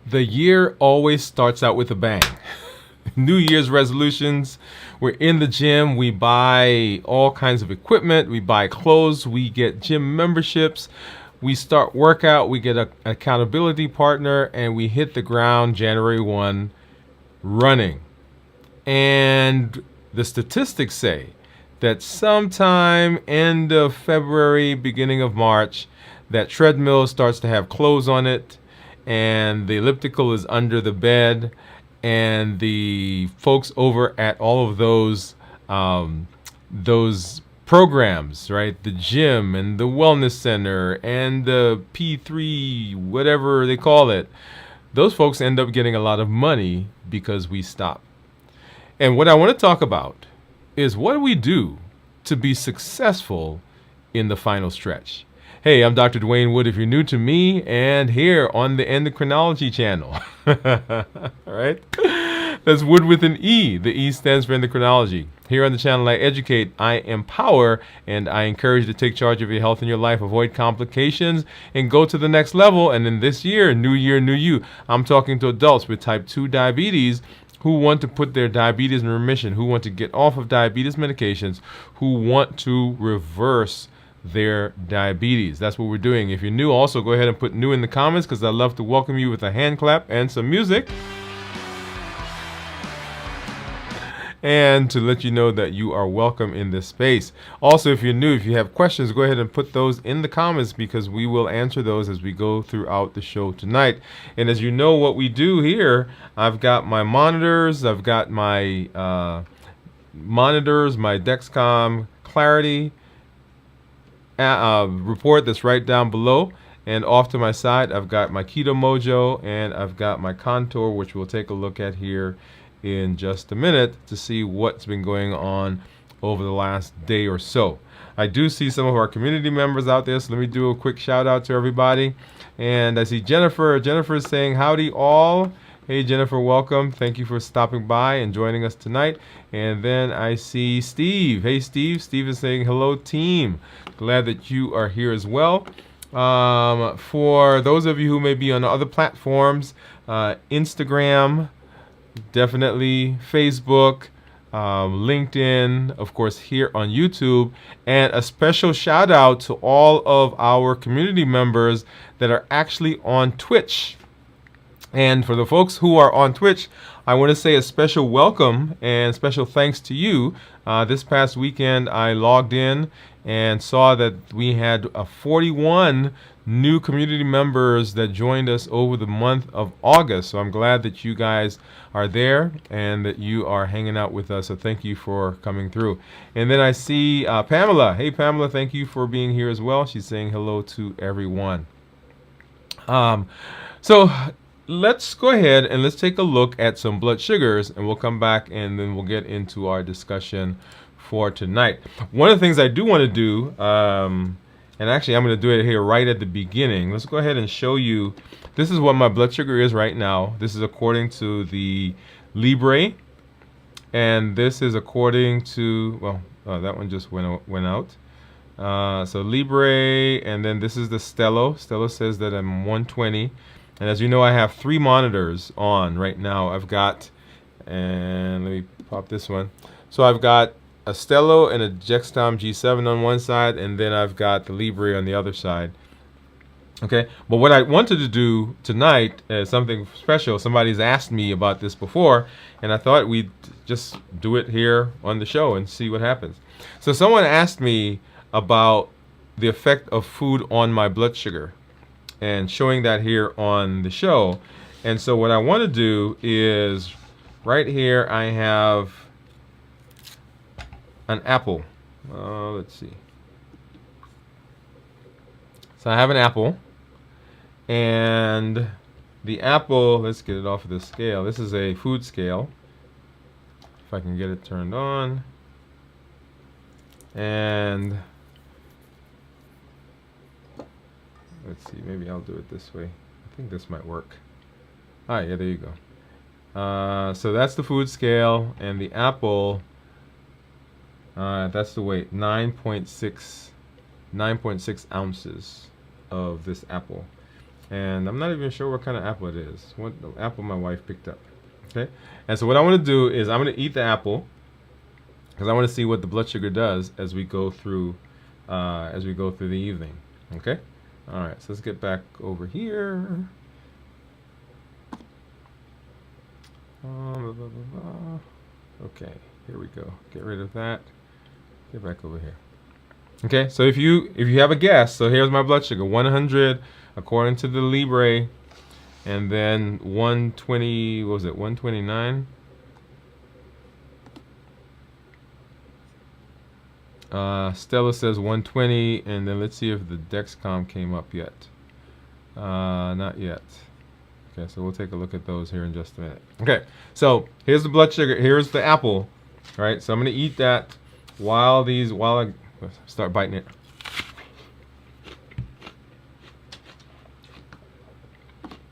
The year always starts out with a bang. New Year's resolutions. We're in the gym. We buy all kinds of equipment. We buy clothes. We get gym memberships. We start workout. We get an accountability partner, and we hit the ground January 1 running. And the statistics say that sometime end of February, beginning of March, that treadmill starts to have clothes on it, and the elliptical is under the bed, and the folks over at all of those programs, right? The gym and the wellness center and the P3, whatever they call it, those folks end up getting a lot of money because we stop. And what I want to talk about is what do we do to be successful in the final stretch? Hey, I'm Dr. Dwain Woode if you're new to me, and here on the Endocrinology channel. All right? That's Wood with an E. The E stands for endocrinology. Here on the channel, I educate, I empower, and I encourage you to take charge of your health and your life, avoid complications, and go to the next level. And in this year, new you, I'm talking to adults with type 2 diabetes who want to put their diabetes in remission, who want to get off of diabetes medications, who want to reverse their diabetes. That's what we're doing. If you're new, also go ahead and put new in the comments because I love to welcome you with a hand clap and some music. And to let you know that you are welcome in this space. Also, if you're new, if you have questions, go ahead and put those in the comments because we will answer those as we go throughout the show tonight. And as you know what we do here, I've got my monitors, I've got my monitors, my Dexcom Clarity report that's right down below. And off to my side, I've got my Keto Mojo and I've got my Contour, which we'll take a look at here in just a minute to see what's been going on over the last day or so. I do see some of our community members out there, so let me do a quick shout out to everybody. And I see Jennifer. Jennifer is saying howdy all. Hey Jennifer, welcome. Thank you for stopping by and joining us tonight. And then I see Steve. Hey Steve. Steve is saying hello team. Glad that you are here as well. For those of you who may be on other platforms, Instagram, definitely Facebook, LinkedIn, of course here on YouTube, and a special shout out to all of our community members that are actually on Twitch. And for the folks who are on Twitch, I want to say a special welcome and special thanks to you. This past weekend, I logged in and saw that we had 41 new community members that joined us over the month of August. So I'm glad that you guys are there and that you are hanging out with us. So thank you for coming through. And then I see Pamela. Hey, Pamela, thank you for being here as well. She's saying hello to everyone. So let's go ahead and let's take a look at some blood sugars, and we'll come back and then we'll get into our discussion for tonight. One of the things I do want to do, and actually I'm going to do it here right at the beginning. Let's go ahead and show you. This is what my blood sugar is right now. This is according to the Libre, and this is according to, well, that one just went out. So Libre, and then this is the Stello. Stello says that I'm 120. And as you know, I have 3 monitors on right now. I've got, and let me pop this one. So I've got a Stello and a Dexcom G7 on one side, and then I've got the Libre on the other side. Okay, but what I wanted to do tonight is something special. Somebody's asked me about this before, and I thought we'd just do it here on the show and see what happens. So someone asked me about the effect of food on my blood sugar, and showing that here on the show. And so what I want to do is right here I have an apple. Let's see. So I have an apple, and the apple, let's get it off of the scale. This is a food scale. If I can get it turned on. And let's see, maybe I'll do it this way. I think this might work. Ah, yeah, there you go. So that's the food scale, and the apple, that's the weight, 9.6 ounces of this apple. And I'm not even sure what kind of apple it is. What apple my wife picked up. Okay, and so what I want to do is I'm going to eat the apple because I want to see what the blood sugar does as we go through the evening. Okay, all right. So let's get back over here. Blah, blah, blah, blah. Okay, here we go. Get rid of that. Get back over here. Okay, so if you have a guess, so here's my blood sugar: 100 according to the Libre, and then 120. What was it? 129. Stella says 120, and then let's see if the Dexcom came up yet. Not yet. Okay, so we'll take a look at those here in just a minute. Okay, so here's the blood sugar. Here's the apple. All right, so I'm gonna eat that while I start biting it.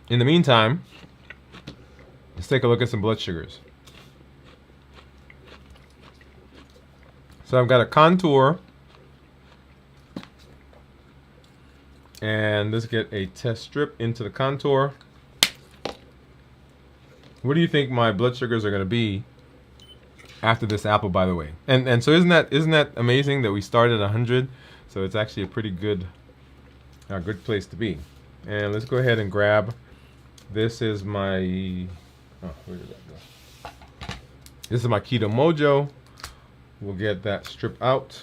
In the meantime, let's take a look at some blood sugars. So I've got a contour, and let's get a test strip into the contour. What do you think my blood sugars are going to be after this apple, by the way? And so isn't that amazing that we started at 100? So it's actually a pretty good place to be. And let's go ahead and grab. This is my where did that go? This is my Keto Mojo. We'll get that strip out.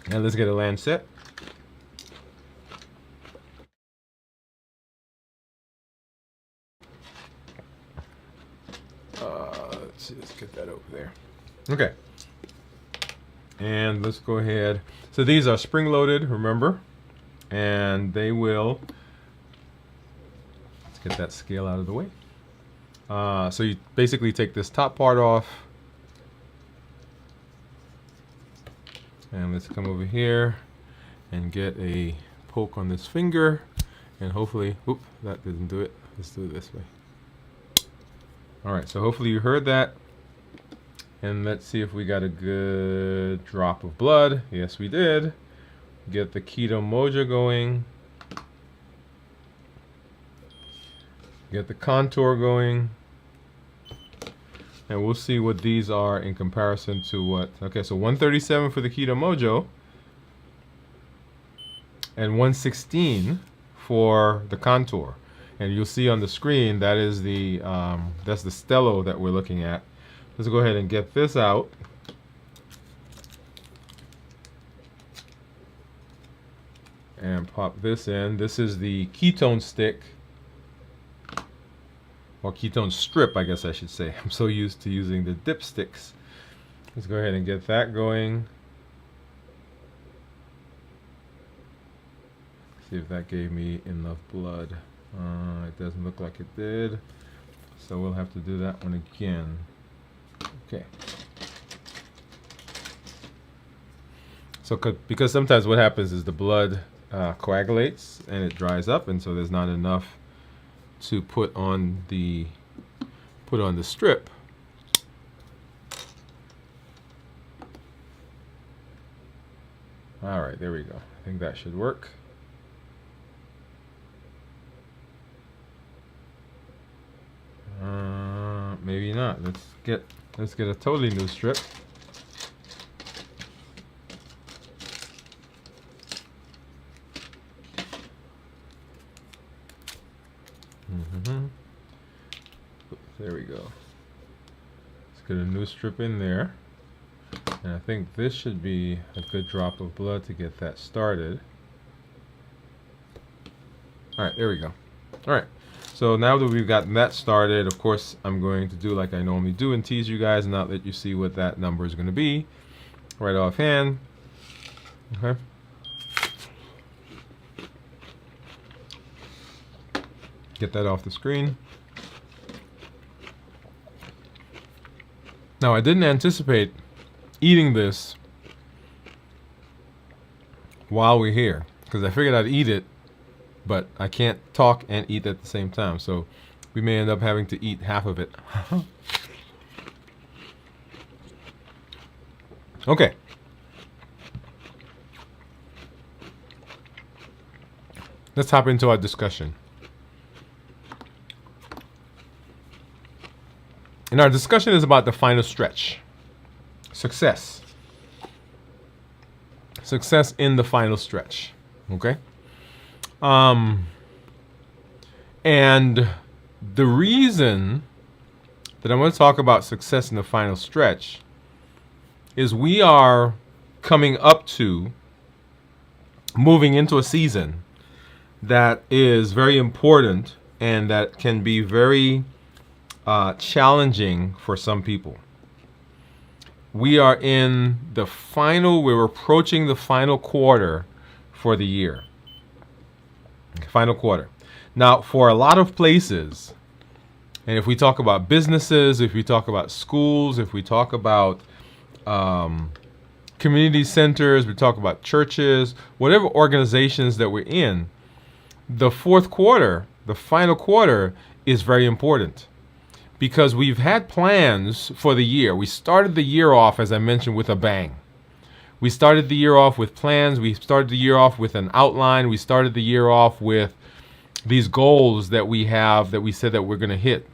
And let's get a lancet. Let's see, let's get that over there. Okay. And let's go ahead. So these are spring loaded, remember? And they will, let's get that scale out of the way. So you basically take this top part off. And let's come over here and get a poke on this finger. And hopefully, whoop, that didn't do it. Let's do it this way. All right, so hopefully you heard that. And let's see if we got a good drop of blood. Yes, we did. Get the Keto Mojo going. Get the contour going. And we'll see what these are in comparison to what. Okay, so 137 for the Keto Mojo. And 116 for the contour. And you'll see on the screen that is that's the Stello that we're looking at. Let's go ahead and get this out. And pop this in. This is the ketone stick. Or ketone strip, I guess I should say. I'm so used to using the dipsticks. Let's go ahead and get that going. See if that gave me enough blood. It doesn't look like it did. So we'll have to do that one again. Okay. So because sometimes what happens is the blood coagulates and it dries up, and so there's not enough to put on the strip. All right, there we go. I think that should work. Maybe not. Let's get a totally new strip. There we go. Let's get a new strip in there. And I think this should be a good drop of blood to get that started. Alright, there we go. Alright, so now that we've gotten that started, of course, I'm going to do like I normally do and tease you guys and not let you see what that number is going to be right offhand. Okay. Get that off the screen. Now, I didn't anticipate eating this while we're here because I figured I'd eat it, but I can't talk and eat at the same time. So We may end up having to eat half of it. Okay. Let's hop into our discussion. And our discussion is about the final stretch. Success. Success in the final stretch. Okay? And the reason that I'm going to talk about success in the final stretch is we are coming up to moving into a season that is very important and that can be very challenging for some people. We are in the final, we're approaching the final quarter for the year. Final quarter. Now, for a lot of places, and if we talk about businesses, if we talk about schools, if we talk about community centers, we talk about churches, whatever organizations that we're in, the fourth quarter, the final quarter, is very important because we've had plans for the year. We started the year off, as I mentioned, with a bang. We started the year off with plans. We started the year off with an outline. We started the year off with these goals that we have that we said that we're going to hit.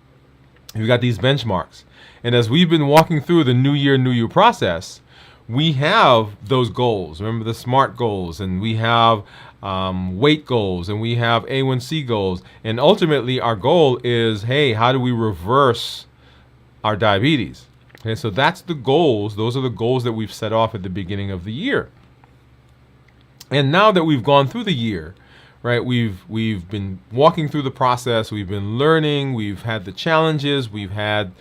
We've got these benchmarks. And as we've been walking through the New Year process, we have those goals. Remember the SMART goals, and we have weight goals, and we have A1C goals. And ultimately, our goal is, hey, how do we reverse our diabetes? Okay, so that's the goals. Those are the goals that we've set off at the beginning of the year. And now that we've gone through the year, right, we've been walking through the process. We've been learning. We've had the challenges. We've had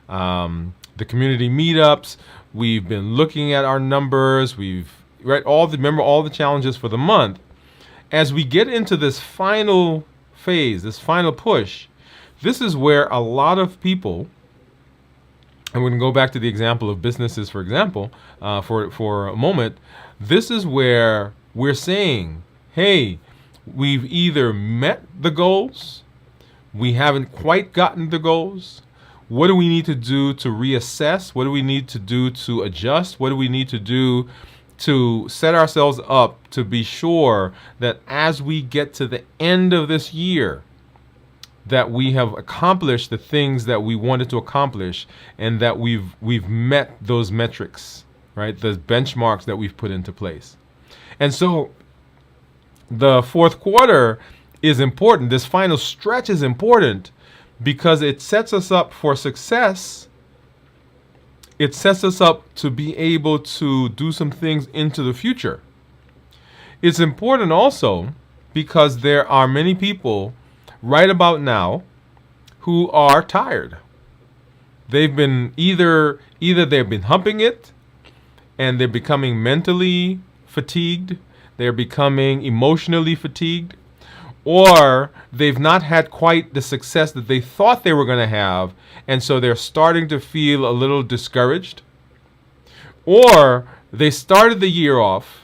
the community meetups. We've been looking at our numbers. Remember all the challenges for the month. As we get into this final phase, this final push, this is where a lot of people, and we're going to go back to the example of businesses, for example, for a moment. This is where we're saying, hey, we've either met the goals, we haven't quite gotten the goals. What do we need to do to reassess? What do we need to do to adjust? What do we need to do to set ourselves up to be sure that as we get to the end of this year, that we have accomplished the things that we wanted to accomplish and that we've met those metrics, right? The benchmarks that we've put into place. And so the fourth quarter is important. This final stretch is important because it sets us up for success. It sets us up to be able to do some things into the future. It's important also because there are many people right about now who are tired. They've been either they've been humping it and they're becoming mentally fatigued, they're becoming emotionally fatigued, or they've not had quite the success that they thought they were going to have, and so they're starting to feel a little discouraged. Or they started the year off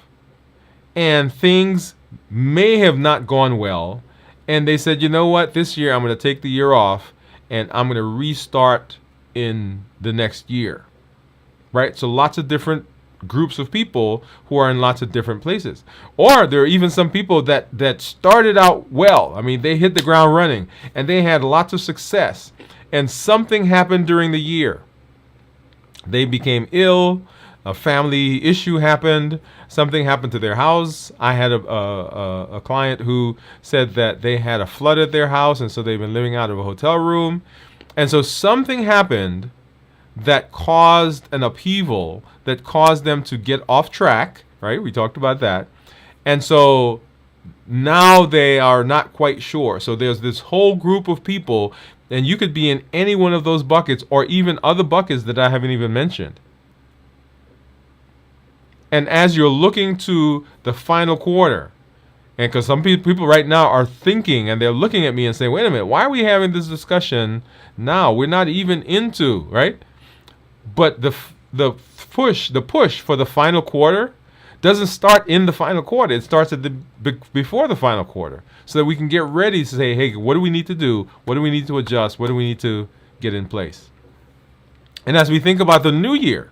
and things may have not gone well, and they said, you know what, this year I'm going to take the year off and I'm going to restart in the next year. Right? So lots of different groups of people who are in lots of different places. Or there are even some people that started out well. I mean, they hit the ground running and they had lots of success. And something happened during the year. They became ill. A family issue happened. Something happened to their house. I had a client who said that they had a flood at their house, and so they've been living out of a hotel room. And so something happened that caused an upheaval, that caused them to get off track, right? We talked about that. And so now they are not quite sure. So there's this whole group of people, and you could be in any one of those buckets or even other buckets that I haven't even mentioned. And as you're looking to the final quarter, and because some people right now are thinking and they're looking at me and saying, wait a minute, why are we having this discussion now? We're not even into, right? But the push for the final quarter, doesn't start in the final quarter. It starts at the before the final quarter, so that we can get ready to say, hey, what do we need to do? What do we need to adjust? What do we need to get in place? And as we think about the new year,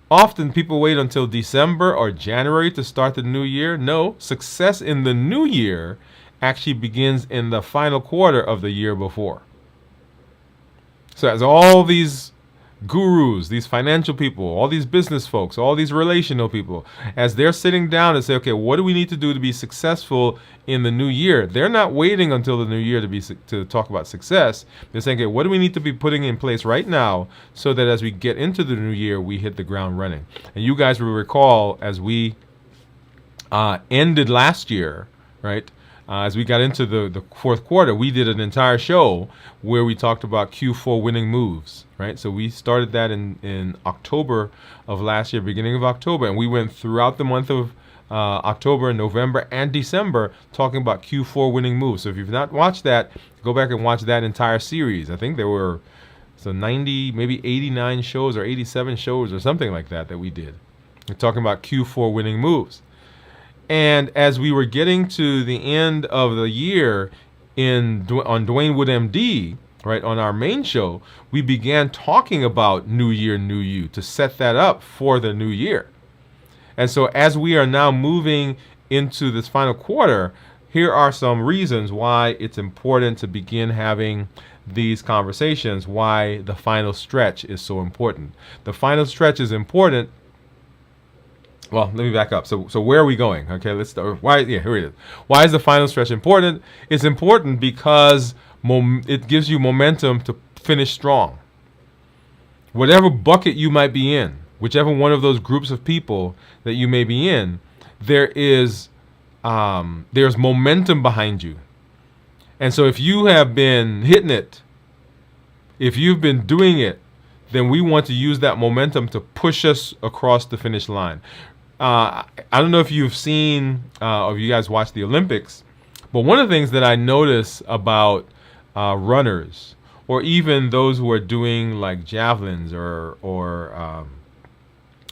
often people wait until December or January to start the new year. No, success in the new year actually begins in the final quarter of the year before. So as all these gurus, these financial people, all these business folks, all these relational people, as they're sitting down and say, okay, what do we need to do to be successful in the new year? They're not waiting until the new year to talk about success. They're saying, okay, what do we need to be putting in place right now so that as we get into the new year, we hit the ground running? And you guys will recall as we ended last year, right? As we got into the fourth quarter, we did an entire show where we talked about Q4 winning moves, right? So we started that in October of last year, beginning of October, and we went throughout the month of October, November, and December talking about Q4 winning moves. So if you've not watched that, go back and watch that entire series. I think there were 90, maybe 89 shows or 87 shows or something like that we did. We're talking about Q4 winning moves. And as we were getting to the end of the year on Dwain Woode MD, right, on our main show, we began talking about New Year, New You to set that up for the new year. And so as we are now moving into this final quarter, here are some reasons why it's important to begin having these conversations, why the final stretch is so important. The final stretch is important. Well, let me back up. So where are we going? Okay, let's start. Here it is. Why is the final stretch important? It's important because it gives you momentum to finish strong. Whatever bucket you might be in, whichever one of those groups of people that you may be in, there's momentum behind you. And so if you have been hitting it, if you've been doing it, then we want to use that momentum to push us across the finish line. I don't know if you've seen or if you guys watch the Olympics, but one of the things that I notice about runners, or even those who are doing like javelins or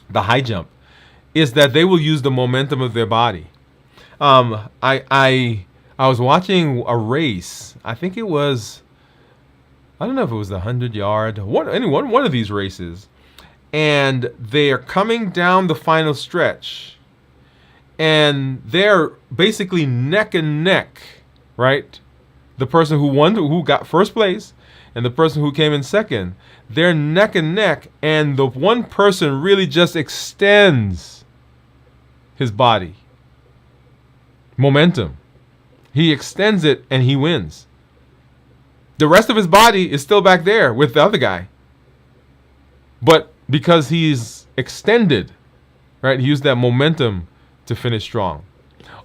the high jump, is that they will use the momentum of their body. I was watching a race. I think it was, I don't know if it was the 100-yard, one of these races. And they're coming down the final stretch, and they're basically neck and neck, right? The person who got first place and the person who came in second, they're neck and neck, and the one person really just extends his body. Momentum. He extends it and he wins. The rest of his body is still back there with the other guy. But because he's extended, right? He used that momentum to finish strong.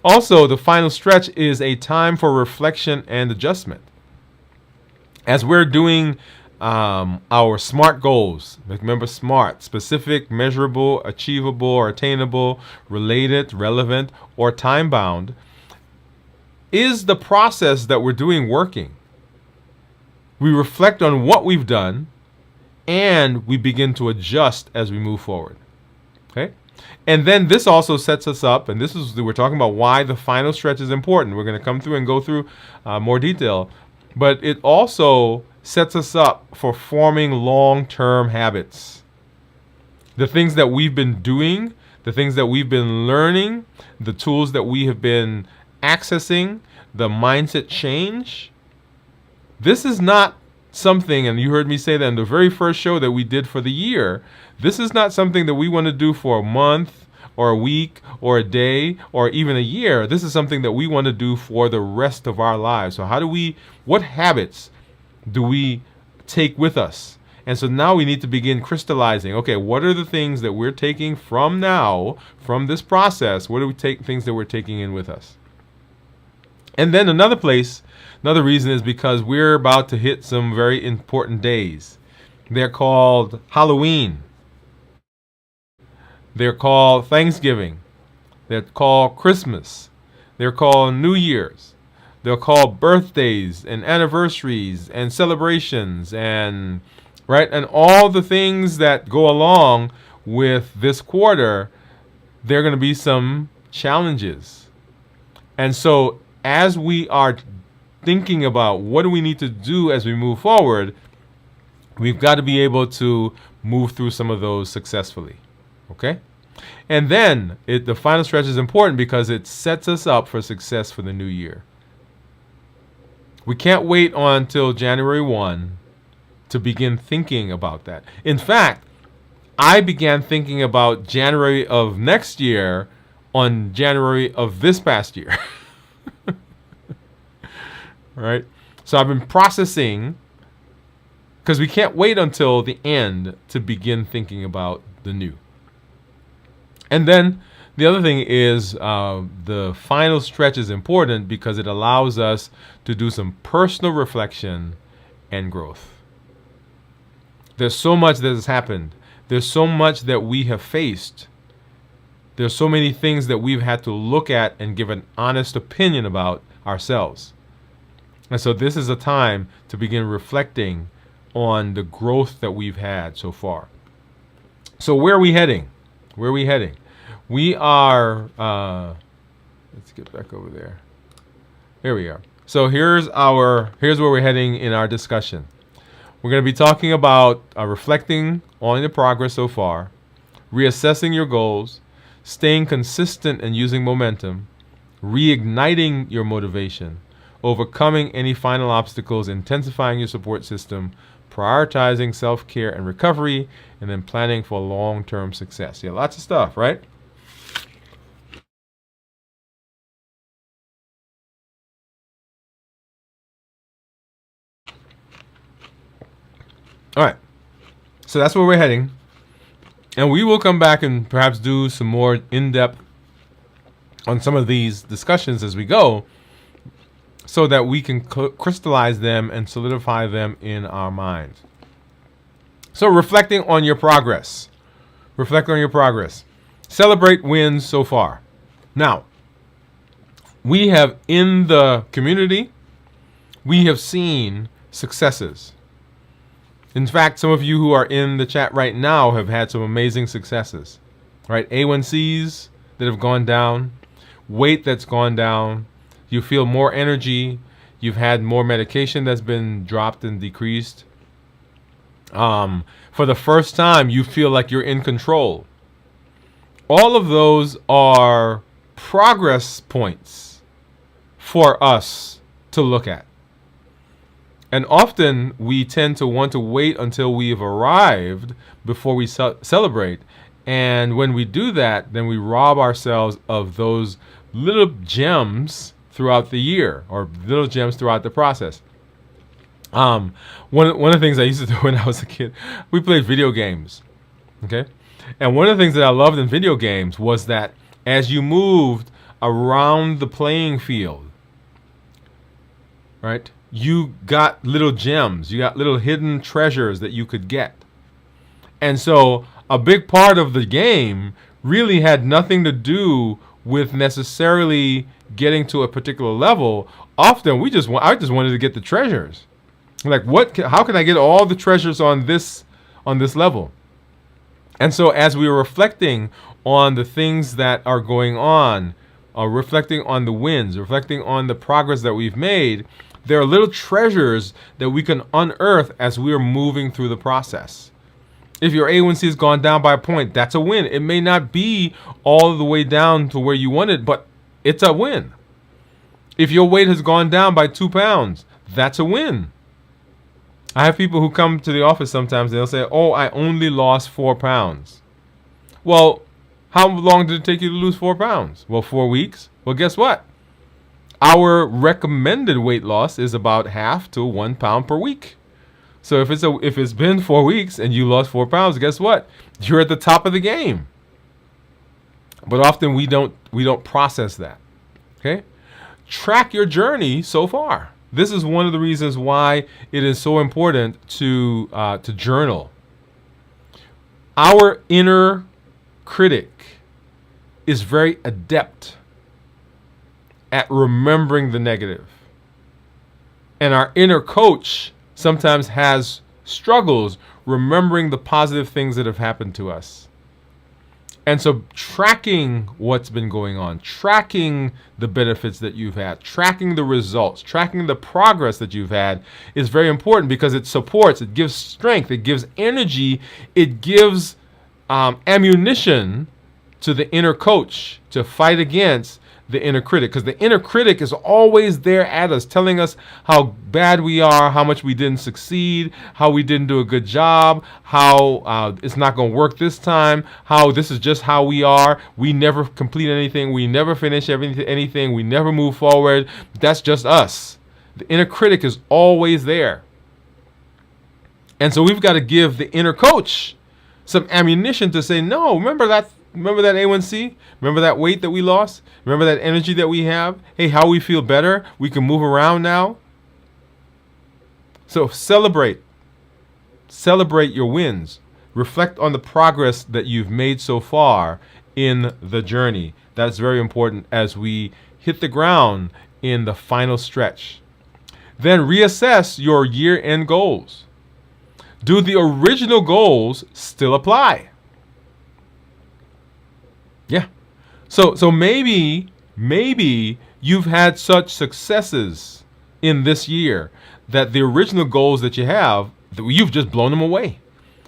Also, the final stretch is a time for reflection and adjustment. As we're doing our SMART goals, remember SMART: specific, measurable, achievable or attainable, related, relevant, or time-bound. Is the process that we're doing working? We reflect on what we've done, and we begin to adjust as we move forward. Okay? And then this also sets us up, and we're talking about why the final stretch is important. We're going to come through and go through more detail. But it also sets us up for forming long-term habits. The things that we've been doing, the things that we've been learning, the tools that we have been accessing, the mindset change. This is not something, and you heard me say that in the very first show that we did for the year, this is not something that we want to do for a month or a week or a day or even a year. This is something that we want to do for the rest of our lives. So what habits do we take with us? And so now we need to begin crystallizing. Okay, what are the things that we're taking from this process? What are things that we're taking in with us? And then another reason is because we're about to hit some very important days. They're called Halloween. They're called Thanksgiving. They're called Christmas. They're called New Year's. They're called birthdays and anniversaries and celebrations and all the things that go along with this quarter. there are going to be some challenges. And so as we are thinking about what do we need to do as we move forward, we've got to be able to move through some of those successfully. Okay? And then the final stretch is important because it sets us up for success for the new year. We can't wait until January 1 to begin thinking about that. In fact, I began thinking about January of next year on January of this past year. Right? So I've been processing, because we can't wait until the end to begin thinking about the new. And then the other thing is the final stretch is important because it allows us to do some personal reflection and growth. There's so much that has happened. There's so much that we have faced. There's so many things that we've had to look at and give an honest opinion about ourselves. And so this is a time to begin reflecting on the growth that we've had so far. So where are we heading? Where are we heading? We are, let's get back over there. Here we are. So here's where we're heading in our discussion. We're going to be talking about reflecting on the progress so far, reassessing your goals, staying consistent and using momentum, reigniting your motivation, overcoming any final obstacles, intensifying your support system, prioritizing self-care and recovery, and then planning for long-term success. Yeah, lots of stuff, right? All right. So that's where we're heading. And we will come back and perhaps do some more in-depth on some of these discussions as we go, so that we can crystallize them and solidify them in our minds. So reflecting on your progress. Reflect on your progress. Celebrate wins so far. Now, we have in the community, we have seen successes. In fact, some of you who are in the chat right now have had some amazing successes, right? A1Cs that have gone down, weight that's gone down, you feel more energy, you've had more medication that's been dropped and decreased. For the first time, you feel like you're in control. All of those are progress points for us to look at. And often we tend to want to wait until we've arrived before we celebrate. And when we do that, then we rob ourselves of those little gems throughout the year, or little gems throughout the process. One of the things I used to do when I was a kid, we played video games. Okay? And one of the things that I loved in video games was that as you moved around the playing field, right, you got little gems, you got little hidden treasures that you could get. And so a big part of the game really had nothing to do with necessarily getting to a particular level. Often I just wanted to get the treasures. Like, how can I get all the treasures on this level? And so as we were reflecting on the things that are going on, reflecting on the wins, reflecting on the progress that we've made, there are little treasures that we can unearth as we are moving through the process. If your A1C has gone down by a point, that's a win. It may not be all the way down to where you want it, but it's a win. If your weight has gone down by 2 pounds, that's a win. I have people who come to the office sometimes and they'll say, oh, I only lost 4 pounds. Well, how long did it take you to lose 4 pounds? Well, 4 weeks. Well, guess what? Our recommended weight loss is about half to 1 pound per week. So if it's been 4 weeks and you lost 4 pounds, guess what? You're at the top of the game. But often we don't process that. Okay? Track your journey so far. This is one of the reasons why it is so important to journal. Our inner critic is very adept at remembering the negative. And our inner coach sometimes has struggles remembering the positive things that have happened to us. And so tracking what's been going on, tracking the benefits that you've had, tracking the results, tracking the progress that you've had is very important because it supports, it gives strength, it gives energy, it gives ammunition to the inner coach to fight against the inner critic, because the inner critic is always there at us, telling us how bad we are, how much we didn't succeed, how we didn't do a good job, how it's not going to work this time, how this is just how we are. We never complete anything. We never finish anything. We never move forward. That's just us. The inner critic is always there. And so we've got to give the inner coach some ammunition to say, no, remember that A1C? Remember that weight that we lost? Remember that energy that we have? Hey, how we feel better? We can move around now. So celebrate. Celebrate your wins. Reflect on the progress that you've made so far in the journey. That's very important as we hit the ground in the final stretch. Then reassess your year-end goals. Do the original goals still apply? Yeah. So maybe you've had such successes in this year that the original goals that you have, you've just blown them away.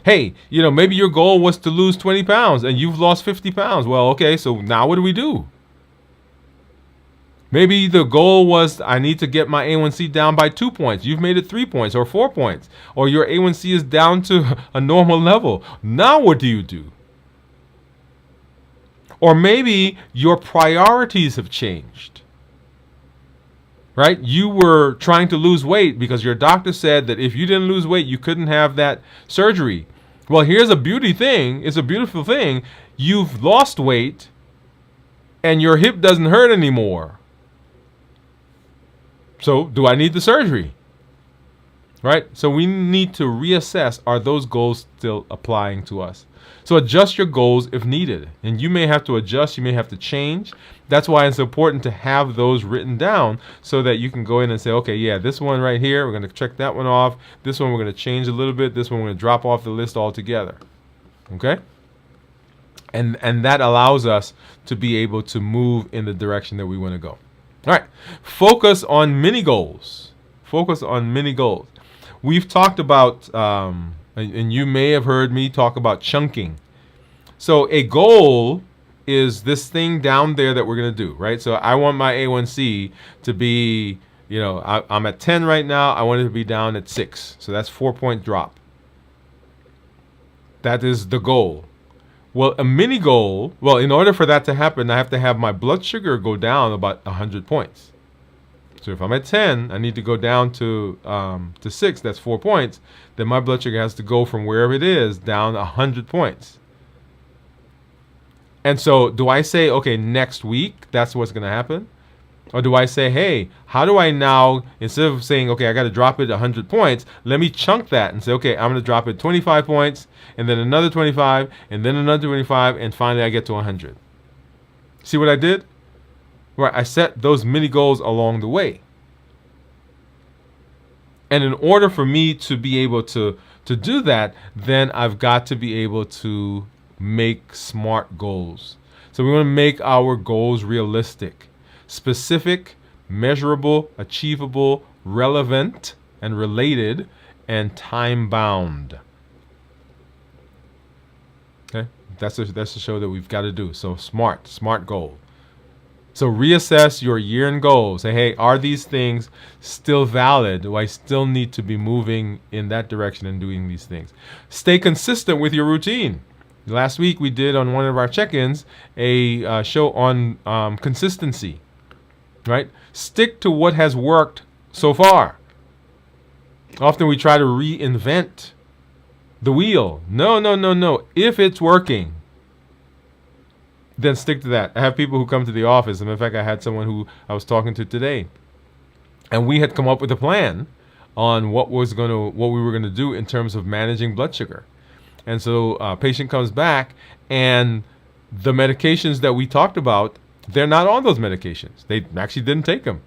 Hey, maybe your goal was to lose 20 pounds and you've lost 50 pounds. Well, okay, so now what do we do? Maybe the goal was, I need to get my A1C down by 2 points. You've made it 3 points or 4 points. Or your A1C is down to a normal level. Now what do you do? Or maybe your priorities have changed, right? You were trying to lose weight because your doctor said that if you didn't lose weight, you couldn't have that surgery. Well, here's a beauty thing. It's a beautiful thing. You've lost weight and your hip doesn't hurt anymore. So do I need the surgery? Right? So we need to reassess, are those goals still applying to us? So adjust your goals if needed. And you may have to adjust, you may have to change. That's why it's important to have those written down so that you can go in and say, okay, yeah, this one right here, we're going to check that one off. This one we're going to change a little bit. This one we're going to drop off the list altogether. Okay? And that allows us to be able to move in the direction that we want to go. All right. Focus on mini goals. Focus on mini goals. We've talked about, and you may have heard me talk about chunking. So a goal is this thing down there that we're going to do, right? So I want my A1C to be, I'm at 10 right now. I want it to be down at 6. So that's 4-point drop. That is the goal. Well, a mini goal, in order for that to happen, I have to have my blood sugar go down about 100 points. So if I'm at 10, I need to go down to 6. That's 4 points. Then my blood sugar has to go from wherever it is down 100 points. And so do I say, okay, next week, that's what's going to happen? Or do I say, hey, how do I now, instead of saying, okay, I got to drop it 100 points, let me chunk that and say, okay, I'm going to drop it 25 points, and then another 25, and then another 25, and finally I get to 100. See what I did? Right, I set those mini goals along the way. And in order for me to be able to do that, then I've got to be able to make smart goals. So we want to make our goals realistic, specific, measurable, achievable, relevant, and related, and time-bound. Okay, that's the show that we've got to do. So smart goal. So reassess your year-end goals. Say, hey, are these things still valid? Do I still need to be moving in that direction and doing these things? Stay consistent with your routine. Last week we did on one of our check-ins a show on consistency, right? Stick to what has worked so far. Often we try to reinvent the wheel. No. If it's working, then stick to that. I have people who come to the office, and in fact, I had someone who I was talking to today, and we had come up with a plan on what we were gonna do in terms of managing blood sugar. And so a patient comes back, and the medications that we talked about, they're not on those medications. They actually didn't take them.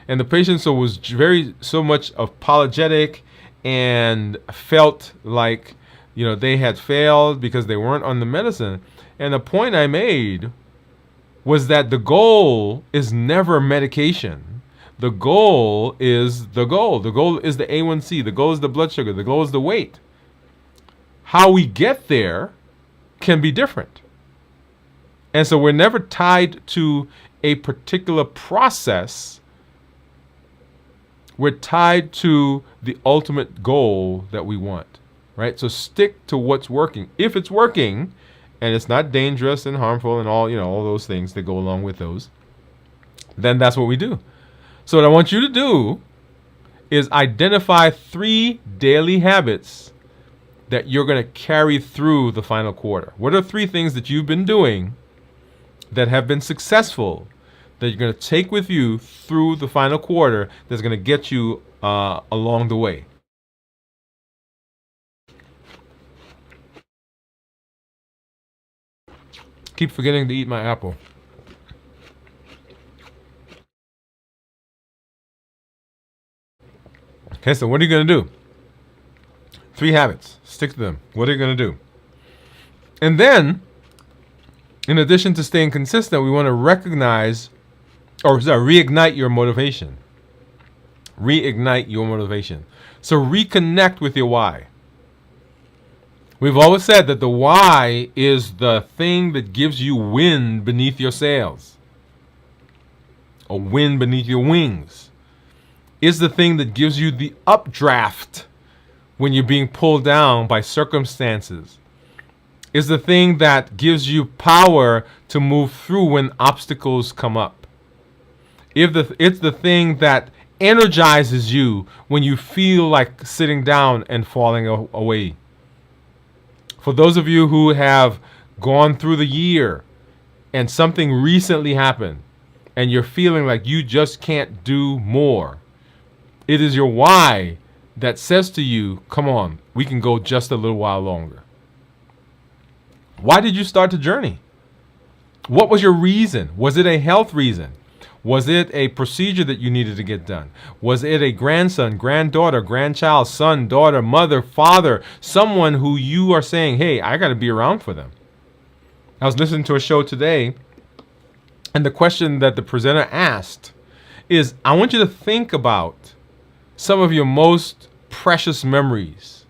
And the patient was so much apologetic and felt like they had failed because they weren't on the medicine. And the point I made was that the goal is never medication. The goal is the goal. The goal is the A1C. The goal is the blood sugar. The goal is the weight. How we get there can be different. And so we're never tied to a particular process. We're tied to the ultimate goal that we want, right? So stick to what's working. If it's working and it's not dangerous and harmful and all those things that go along with those, then that's what we do. So what I want you to do is identify 3 daily habits that you're going to carry through the final quarter. What are 3 things that you've been doing that have been successful that you're going to take with you through the final quarter that's going to get you along the way? Keep forgetting to eat my apple. Okay, so what are you going to do? 3 habits. Stick to them. What are you going to do? And then, in addition to staying consistent, we want to reignite your motivation. Reignite your motivation. So reconnect with your why. We've always said that the why is the thing that gives you wind beneath your sails, or wind beneath your wings. Is the thing that gives you the updraft when you're being pulled down by circumstances. Is the thing that gives you power to move through when obstacles come up. It's the thing that energizes you when you feel like sitting down and falling away. For those of you who have gone through the year and something recently happened and you're feeling like you just can't do more, it is your why that says to you, come on, we can go just a little while longer. Why did you start the journey? What was your reason? Was it a health reason? Was it a procedure that you needed to get done? Was it a grandson, granddaughter, grandchild, son, daughter, mother, father, someone who you are saying, hey, I got to be around for them? I was listening to a show today, and the question that the presenter asked is, I want you to think about some of your most precious memories.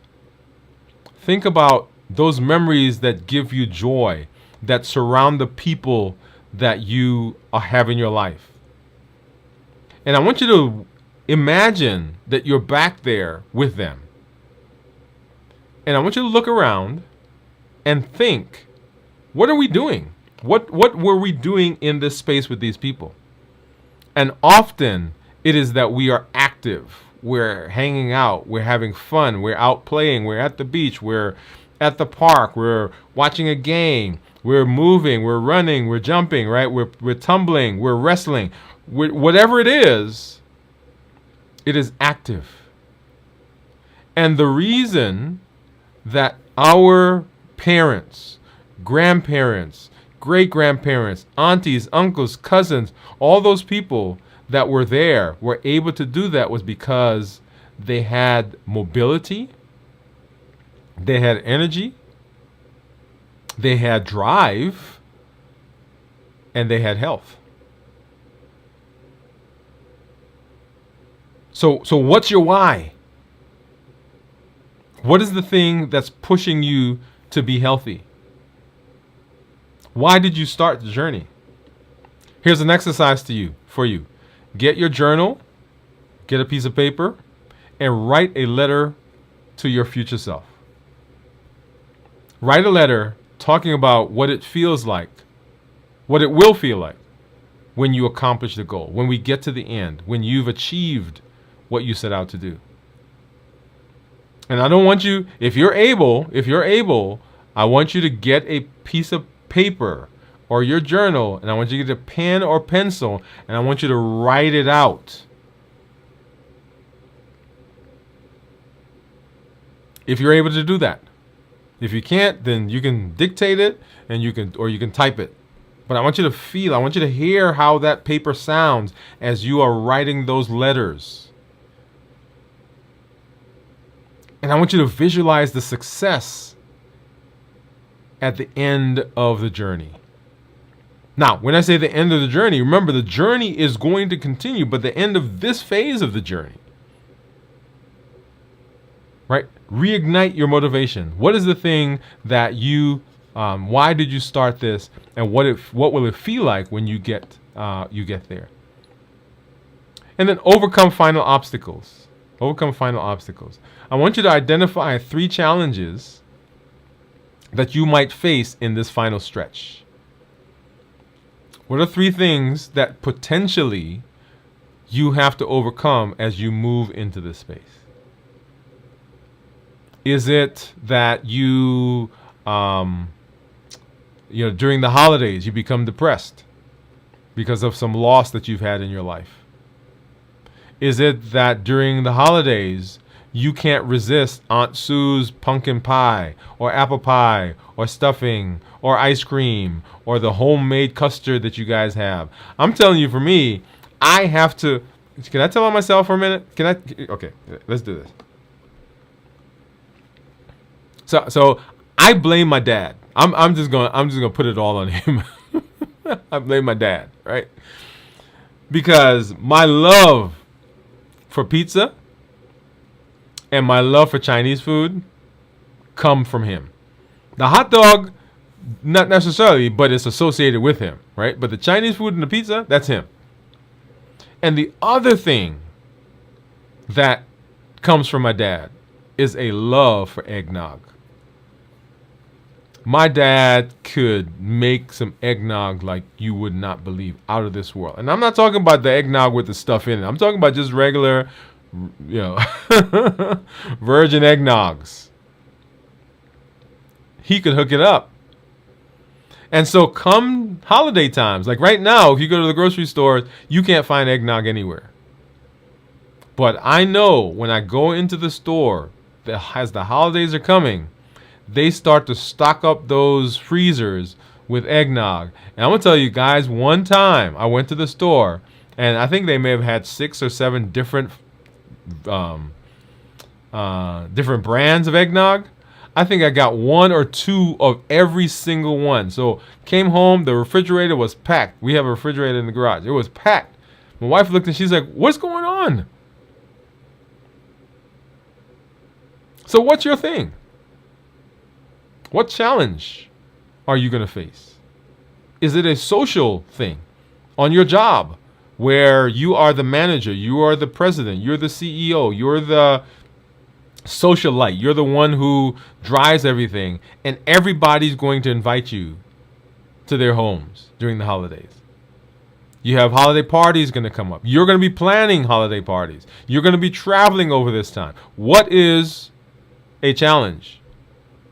Think about those memories that give you joy, that surround the people that you have in your life. And I want you to imagine that you're back there with them. And I want you to look around and think, what are we doing? What were we doing in this space with these people? And often it is that we are active. We're hanging out. We're having fun. We're out playing. We're at the beach. We're at the park. We're watching a game. We're moving. We're running. We're jumping, right? We're tumbling. We're wrestling. Whatever it is active. And the reason that our parents, grandparents, great-grandparents, aunties, uncles, cousins, all those people that were there were able to do that was because they had mobility, they had energy, they had drive, and they had health. So what's your why? What is the thing that's pushing you to be healthy? Why did you start the journey? Here's an exercise for you. Get your journal, get a piece of paper, and write a letter to your future self. Write a letter talking about what it feels like, what it will feel like when you accomplish the goal, when we get to the end, when you've achieved what you set out to do. And I don't want you, if you're able, I want you to get a piece of paper or your journal, and I want you to get a pen or pencil, and I want you to write it out. If you're able to do that. If you can't, then you can dictate it and you can type it. But I want you to feel, I want you to hear how that paper sounds as you are writing those letters. And I want you to visualize the success at the end of the journey. Now, when I say the end of the journey, remember the journey is going to continue, but the end of this phase of the journey, right? Reignite your motivation. What is the thing that you, why did you start this, and what will it feel like when you get there? And then overcome final obstacles. Overcome final obstacles. I want you to identify 3 challenges that you might face in this final stretch. What are 3 things that potentially you have to overcome as you move into this space? Is it that you, during the holidays, you become depressed because of some loss that you've had in your life? Is it that during the holidays, you can't resist Aunt Sue's pumpkin pie or apple pie or stuffing or ice cream or the homemade custard that you guys have? I'm telling you, for me, I have to. Can I tell on myself for a minute? Okay, let's do this. So I blame my dad. I'm just gonna put it all on him. I blame my dad, right? Because my love for pizza and my love for Chinese food come from him. The hot dog, not necessarily, but it's associated with him, right? But the Chinese food and the pizza, that's him. And the other thing that comes from my dad is a love for eggnog. My dad could make some eggnog like you would not believe, out of this world. And I'm not talking about the eggnog with the stuff in it. I'm talking about just regular, virgin eggnogs. He could hook it up. And so come holiday times, like right now, if you go to the grocery store, you can't find eggnog anywhere. But I know when I go into the store, that as the holidays are coming, they start to stock up those freezers with eggnog. And I'm going to tell you guys, one time I went to the store, and I think they may have had 6 or 7 different brands of eggnog. I think I got 1 or 2 of every single one. So came home, the refrigerator was packed. We have a refrigerator in the garage. It was packed. My wife looked and she's like, "What's going on?" So what's your thing? What challenge are you going to face? Is it a social thing on your job where you are the manager, you are the president, you're the CEO, you're the socialite, you're the one who drives everything, and everybody's going to invite you to their homes during the holidays? You have holiday parties going to come up. You're going to be planning holiday parties. You're going to be traveling over this time. What is a challenge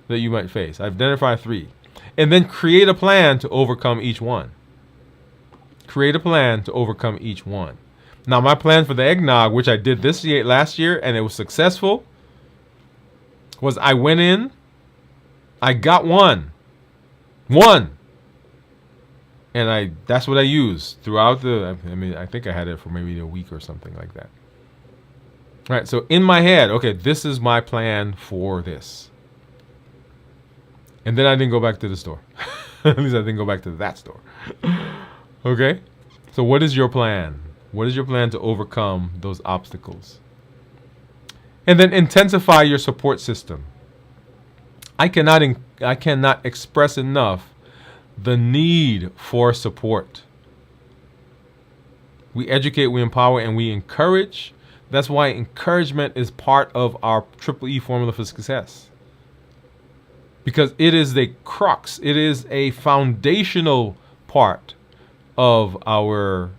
that you might face? Identify 3. And then create a plan to overcome each one. Create a plan to overcome each one. Now, my plan for the eggnog, which I did last year, and it was successful, was I went in, I got one. And that's what I used throughout I think I had it for maybe a week or something like that. All right, so in my head, okay, this is my plan for this. And then I didn't go back to the store. At least I didn't go back to that store. Okay? So what is your plan? What is your plan to overcome those obstacles? And then intensify your support system. I cannot express enough the need for support. We educate, we empower, and we encourage. That's why encouragement is part of our Triple E formula for success. Because it is the crux, it is a foundational part of our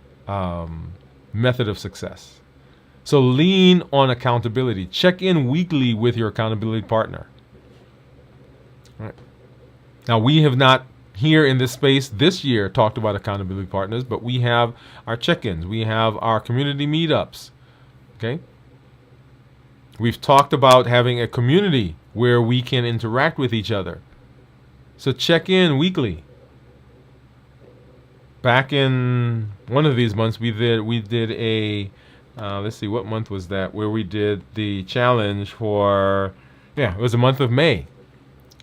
method of success. So lean on accountability. Check in weekly with your accountability partner. All right. Now, we have not here in this space this year talked about accountability partners, but we have our check-ins. We have our community meetups. Okay? We've talked about having a community where we can interact with each other. So check in weekly. Back in one of these months, we did a let's see, what month was that? Where we did the challenge for, it was the month of May.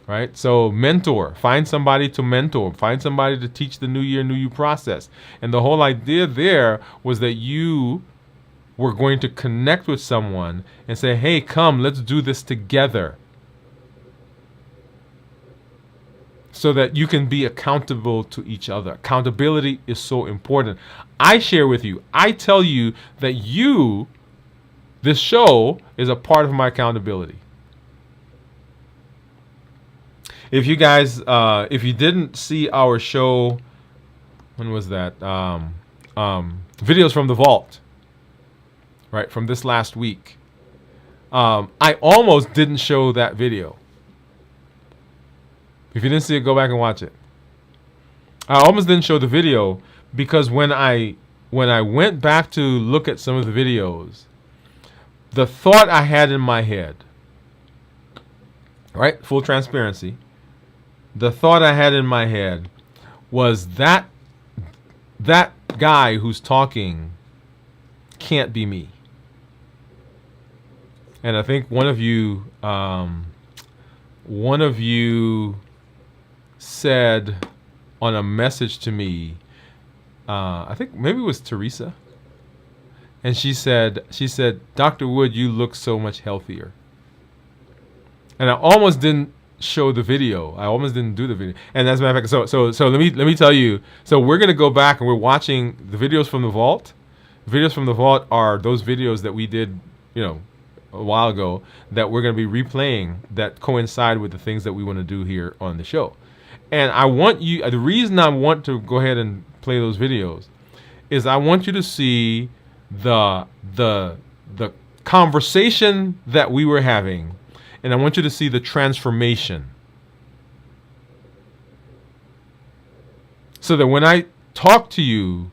right? So mentor, find somebody to mentor, find somebody to teach the new year, new you process. And the whole idea there was that you were going to connect with someone and say, hey, come, let's do this together. So that you can be accountable to each other. Accountability is so important. I share with you, I tell you that this show is a part of my accountability. If you guys, if you didn't see our show, when was that? Videos from the Vault, right? From this last week. I almost didn't show that video. If you didn't see it, go back and watch it. I almost didn't show the video because when I went back to look at some of the videos, the thought I had in my head, right? Full transparency. The thought I had in my head was that guy who's talking can't be me. And I think one of you said on a message to me, I think maybe it was Teresa, and she said, Dr. Woode, you look so much healthier. And I almost didn't show the video. I almost didn't do the video. And as a matter of fact, so let me tell you. So we're gonna go back and we're watching the videos from the vault. The videos from the vault are those videos that we did, a while ago, that we're gonna be replaying that coincide with the things that we want to do here on the show. And I want you, the reason I want to go ahead and play those videos is I want you to see the conversation that we were having, and I want you to see the transformation. So that when I talk to you,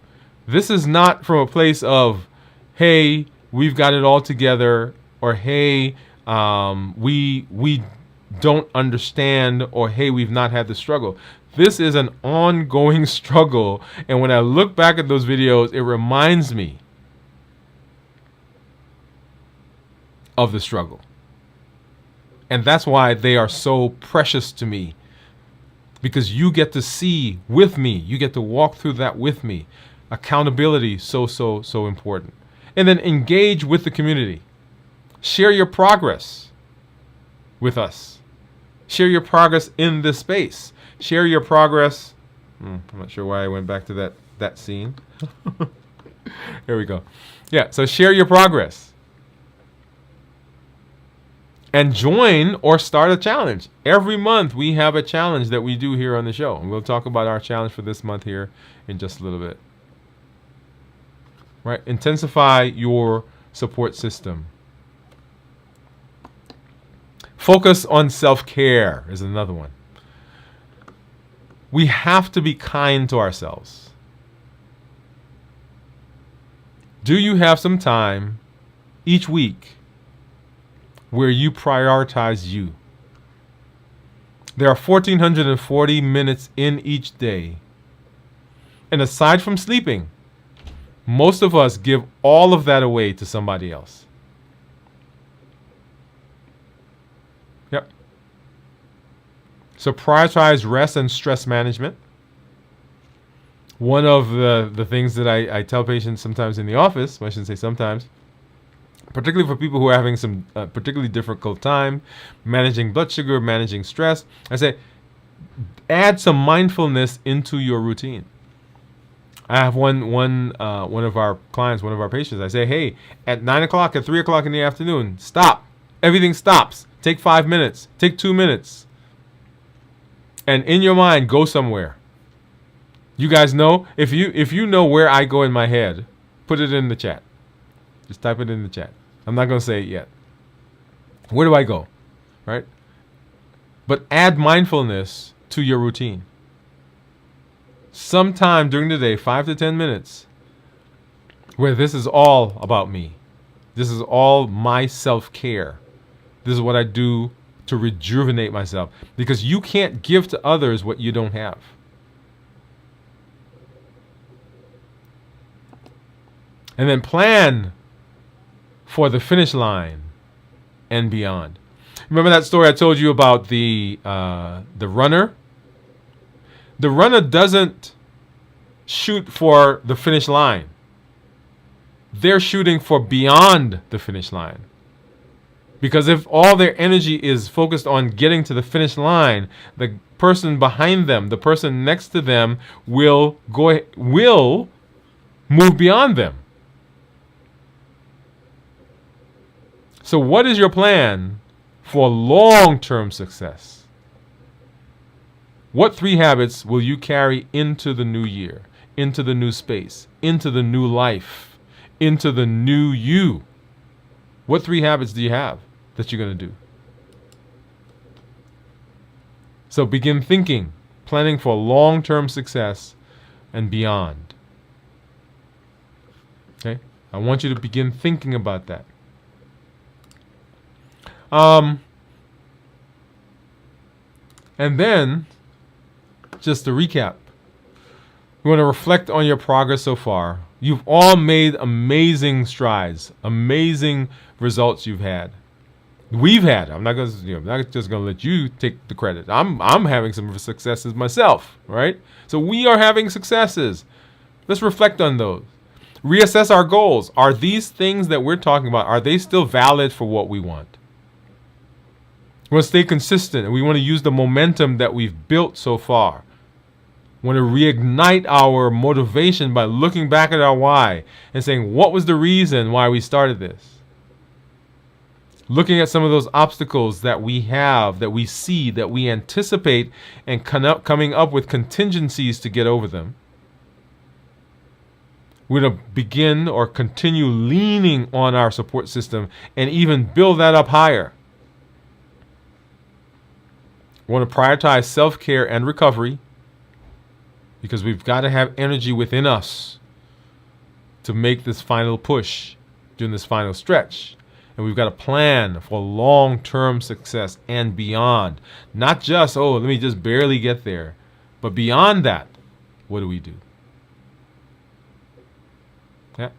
this is not from a place of, hey, we've got it all together, or hey, we don't understand, or hey, we've not had the struggle. This is an ongoing struggle, and when I look back at those videos, it reminds me of the struggle. And that's why they are so precious to me, because you get to see with me, you get to walk through that with me. Accountability, so important. And then engage with the community. Share your progress with us. Share your progress in this space. Share your progress. I'm not sure why I went back to that scene. Here we go. Yeah, so share your progress. And join or start a challenge. Every month we have a challenge that we do here on the show. And we'll talk about our challenge for this month here in just a little bit. Right? Intensify your support system. Focus on self-care is another one. We have to be kind to ourselves. Do you have some time each week where you prioritize you? There are 1,440 minutes in each day. And aside from sleeping, most of us give all of that away to somebody else. Yep. So prioritize rest and stress management. One of the things that I tell patients sometimes in the office, well, I shouldn't say sometimes, particularly for people who are having some particularly difficult time managing blood sugar, managing stress, I say, add some mindfulness into your routine. I have one of our clients, one of our patients, I say, hey, at 9 o'clock, at 3 o'clock in the afternoon, stop. Everything stops. Take 5 minutes. Take 2 minutes. And in your mind, go somewhere. You guys know, if you know where I go in my head, put it in the chat. Just type it in the chat. I'm not going to say it yet. Where do I go? Right? But add mindfulness to your routine. Sometime during the day, 5 to 10 minutes, where this is all about me. This is all my self-care. This is what I do to rejuvenate myself. Because you can't give to others what you don't have. And then plan for the finish line and beyond. Remember that story I told you about the runner? The runner doesn't shoot for the finish line. They're shooting for beyond the finish line. Because if all their energy is focused on getting to the finish line, the person behind them, the person next to them will move beyond them. So what is your plan for long-term success? What 3 habits will you carry into the new year, into the new space, into the new life, into the new you? What 3 habits do you have that you're going to do? So begin thinking, planning for long-term success and beyond. Okay? I want you to begin thinking about that. And then, just to recap, you want to reflect on your progress so far. You've all made amazing strides, amazing results you've had. We've had. I'm not just going to let you take the credit. I'm having some successes myself, right? So we are having successes. Let's reflect on those. Reassess our goals. Are these things that we're talking about, are they still valid for what we want? We want to stay consistent, and we want to use the momentum that we've built so far. We want to reignite our motivation by looking back at our why and saying, what was the reason why we started this? Looking at some of those obstacles that we have, that we see, that we anticipate, and coming up with contingencies to get over them. We're going to begin or continue leaning on our support system and even build that up higher. We want to prioritize self-care and recovery because we've got to have energy within us to make this final push during this final stretch. And we've got a plan for long-term success and beyond. Not just, let me just barely get there. But beyond that, what do we do? Yeah.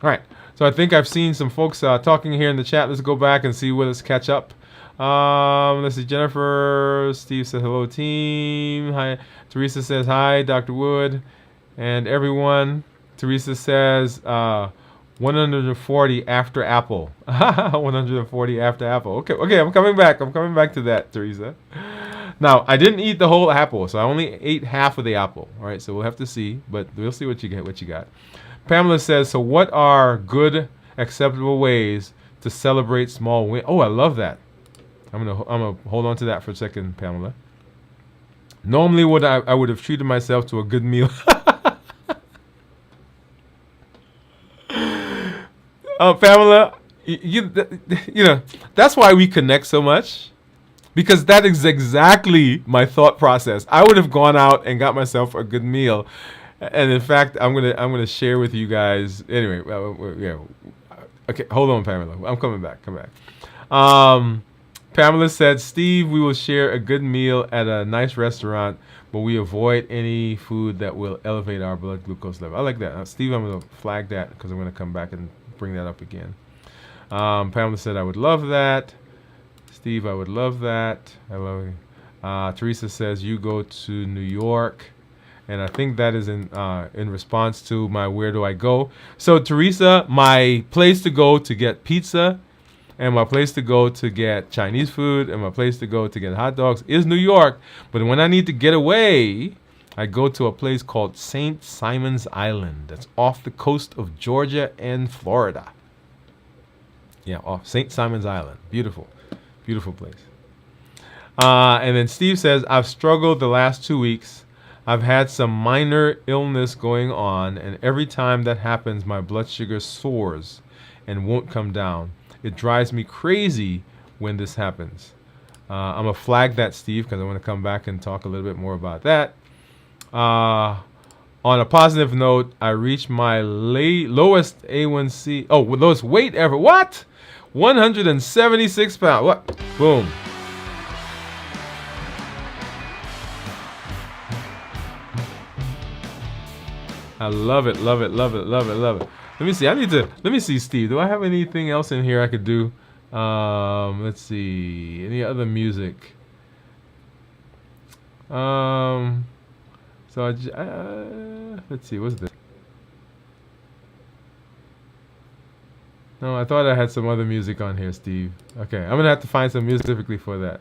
All right. So I think I've seen some folks talking here in the chat. Let's go back and see where let's catch up. Let's see. Jennifer, Steve says hello, team. Hi. Teresa says hi, Dr. Woode, and everyone. Teresa says 140 after Apple. 140 after Apple. Okay. I'm coming back. I'm coming back to that, Teresa. Now, I didn't eat the whole apple, so I only ate half of the apple. All right, so we'll have to see, but we'll see what you get. What you got? Pamela says, so what are good, acceptable ways to celebrate small wins? Oh, I love that. I'm gonna hold on to that for a second, Pamela. Normally, I would have treated myself to a good meal. Pamela, you know that's why we connect so much, because that is exactly my thought process. I would have gone out and got myself a good meal, and in fact, I'm gonna share with you guys. Anyway, yeah. Okay, hold on, Pamela. I'm coming back. Come back. Pamela said, Steve, we will share a good meal at a nice restaurant, but we avoid any food that will elevate our blood glucose level. I like that. Steve, I'm going to flag that because I'm going to come back and bring that up again. Pamela said, I would love that. Steve, I would love that. I love it. Teresa says, you go to New York. And I think that is in response to my where do I go. So, Teresa, my place to go to get pizza and my place to go to get Chinese food and my place to go to get hot dogs is New York. But when I need to get away, I go to a place called St. Simon's Island. That's off the coast of Georgia and Florida. Yeah, off St. Simon's Island. Beautiful. Beautiful place. And then Steve says, I've struggled the last 2 weeks. I've had some minor illness going on, and every time that happens, my blood sugar soars and won't come down. It drives me crazy when this happens. I'm going to flag that, Steve, because I want to come back and talk a little bit more about that. On a positive note, I reached my lowest A1C. Oh, lowest weight ever. What? 176 pounds. What? Boom. I love it, love it, love it, love it, love it. Let me see. Let me see, Steve. Do I have anything else in here I could do? Let's see. Any other music? So let's see. What's this? No, I thought I had some other music on here, Steve. Okay, I'm gonna have to find some music specifically for that.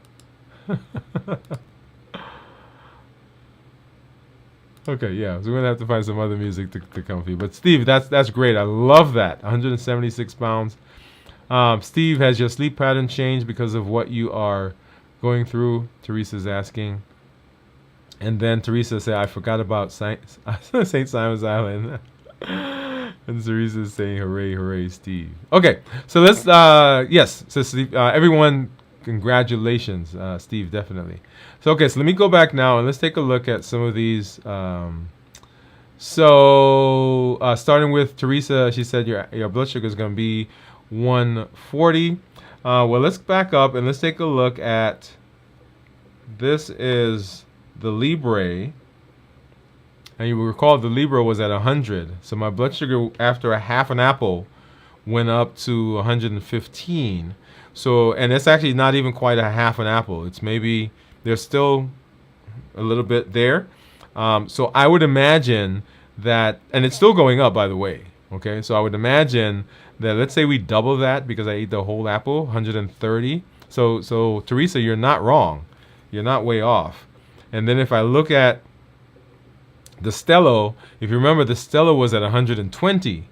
Okay, yeah, so we're gonna have to find some other music to come for you. But Steve, that's great. I love that. 176 pounds. Steve, has your sleep pattern changed because of what you are going through? Teresa's asking. And then Teresa said, I forgot about St. Simon's Island. And Teresa's saying, hooray, hooray, Steve. Okay, so let's, yes, so Steve, everyone, congratulations, Steve, definitely. So, okay, so let me go back now and let's take a look at some of these. Starting with Teresa, she said your blood sugar is going to be 140. Well, let's back up and let's take a look at, this is the Libre. And you will recall the Libre was at 100. So my blood sugar after a half an apple went up to 115. So, and it's actually not even quite a half an apple. It's maybe, there's still a little bit there. So I would imagine that, and it's still going up, by the way. Okay, so I would imagine that, let's say we double that because I ate the whole apple, 130. So Teresa, you're not wrong. You're not way off. And then if I look at the Stello, if you remember, the Stello was at 120.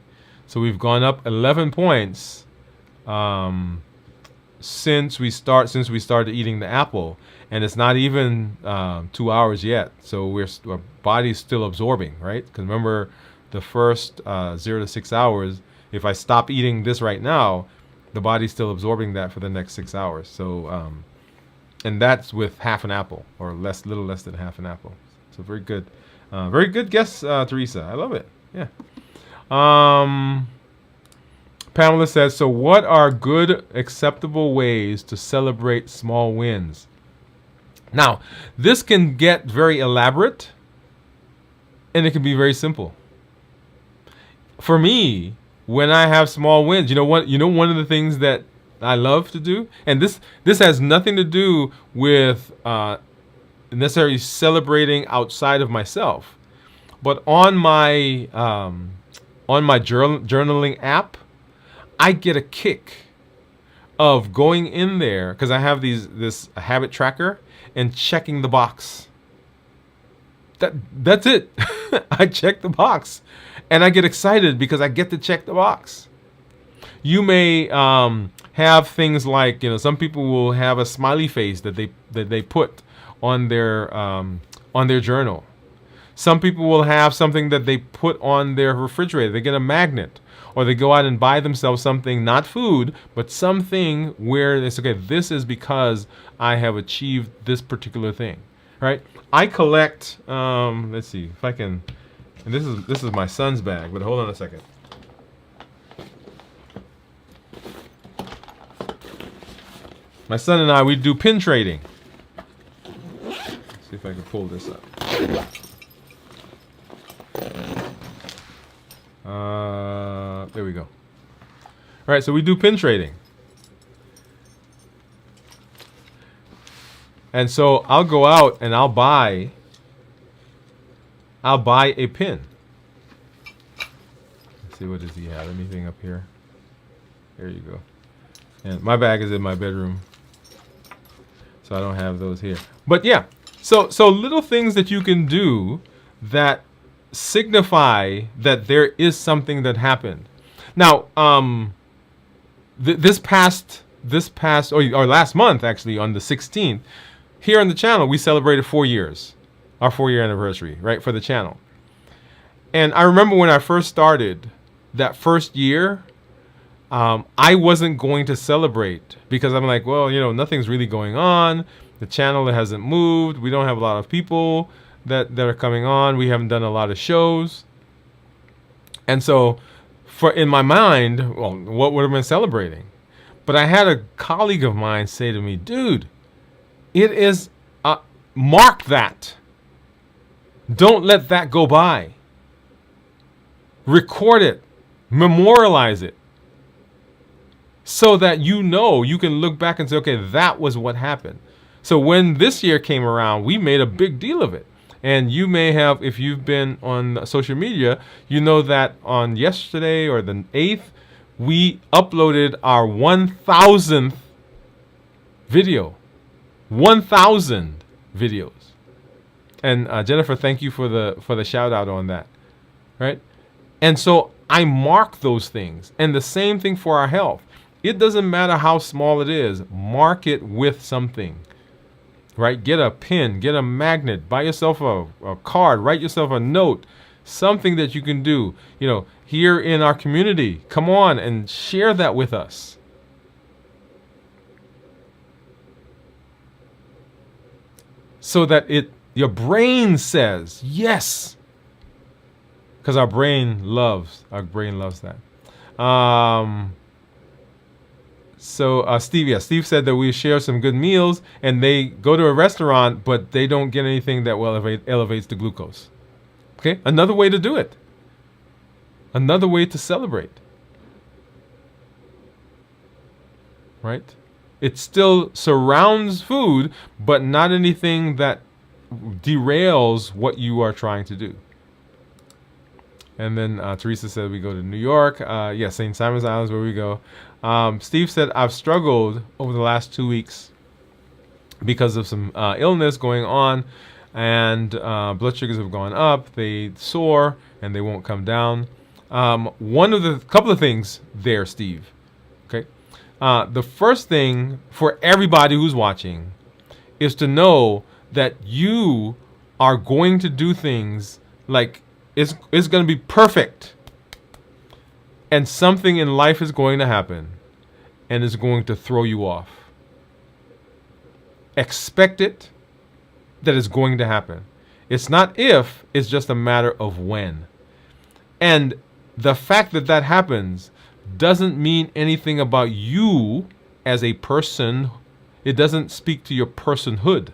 So we've gone up 11 points since we started eating the apple, and it's not even 2 hours yet. So our body's still absorbing, right? Because remember, the first 0 to 6 hours, if I stop eating this right now, the body's still absorbing that for the next 6 hours. So, and that's with half an apple, or little less than half an apple. So very good. Very good guess, Teresa. I love it. Yeah. Pamela says, so what are good, acceptable ways to celebrate small wins? Now, this can get very elaborate, and it can be very simple. For me, when I have small wins, you know what? You know, one of the things that I love to do, and this has nothing to do with necessarily celebrating outside of myself, but on my journaling app, I get a kick of going in there because I have this habit tracker and checking the box. That's it. I check the box, and I get excited because I get to check the box. You may have things like, some people will have a smiley face that they put on their journal. Some people will have something that they put on their refrigerator. They get a magnet, or they go out and buy themselves something, not food, but something where it's okay. This is because I have achieved this particular thing, right? I collect. Let's see if I can. And this is my son's bag, but hold on a second. My son and I, we do pin trading. Let's see if I can pull this up. There we go. All right, so we do pin trading. And so I'll go out and I'll buy a pin. Let's see, what does he have? Anything up here? There you go. And my bag is in my bedroom, so I don't have those here. But yeah, so little things that you can do that signify that there is something that happened. Now, this past or last month, actually, on the 16th, here on the channel, we celebrated 4 years, our 4-year anniversary, right, for the channel. And I remember when I first started, that first year, I wasn't going to celebrate because I'm like, well, nothing's really going on. The channel hasn't moved. We don't have a lot of people that are coming on. We haven't done a lot of shows. And so in my mind, well, what would have been celebrating? But I had a colleague of mine say to me, dude, it is, mark that. Don't let that go by. Record it. Memorialize it. so that you can look back and say, okay, that was what happened. So when this year came around, we made a big deal of it. And you may have, if you've been on social media, you know that on yesterday or the 8th, we uploaded our 1,000th video. 1,000 videos. And Jennifer, thank you for the shout out on that. Right? And so I mark those things. And the same thing for our health. It doesn't matter how small it is. Mark it with something. Right? Get a pen, get a magnet, buy yourself a card, write yourself a note, something that you can do, here in our community. Come on and share that with us. So that your brain says yes. Because our brain loves that. So Steve said that we share some good meals, and they go to a restaurant, but they don't get anything that elevates the glucose. Okay, another way to do it. Another way to celebrate. Right? It still surrounds food, but not anything that derails what you are trying to do. And then Teresa said we go to New York. St. Simon's Island is where we go. Steve said, I've struggled over the last 2 weeks because of some illness going on, and blood sugars have gone up. They soar, and they won't come down. Couple of things there, Steve. Okay. The first thing for everybody who's watching is to know that you are going to do things like it's going to be perfect. And something in life is going to happen and is going to throw you off. Expect it, that it's going to happen. It's not if, it's just a matter of when. And the fact that that happens doesn't mean anything about you as a person. It doesn't speak to your personhood.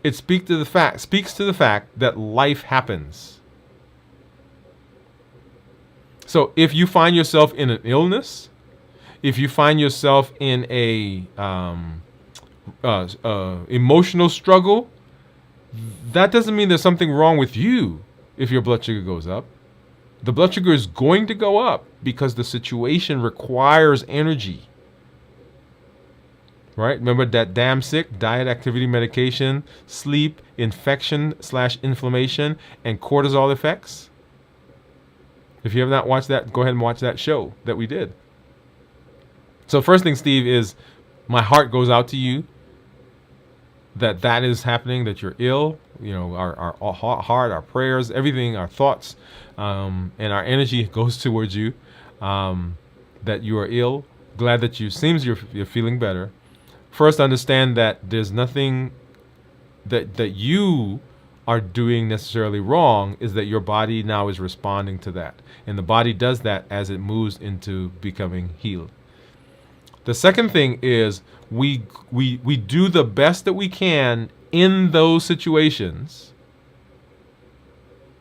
It speaks to the fact that life happens. So if you find yourself in an illness, if you find yourself in a emotional struggle, that doesn't mean there's something wrong with you if your blood sugar goes up. The blood sugar is going to go up because the situation requires energy. Right? Remember that damn sick, diet, activity, medication, sleep, infection/inflammation, and cortisol effects? If you have not watched that, go ahead and watch that show that we did. So first thing, Steve, is my heart goes out to you that is happening, that you're ill. Our heart, our prayers, everything, our thoughts, and our energy goes towards you, that you are ill. Glad that you're feeling better. First, understand that there's nothing that you are doing necessarily wrong, is that your body now is responding to that. And the body does that as it moves into becoming healed. The second thing is we do the best that we can in those situations,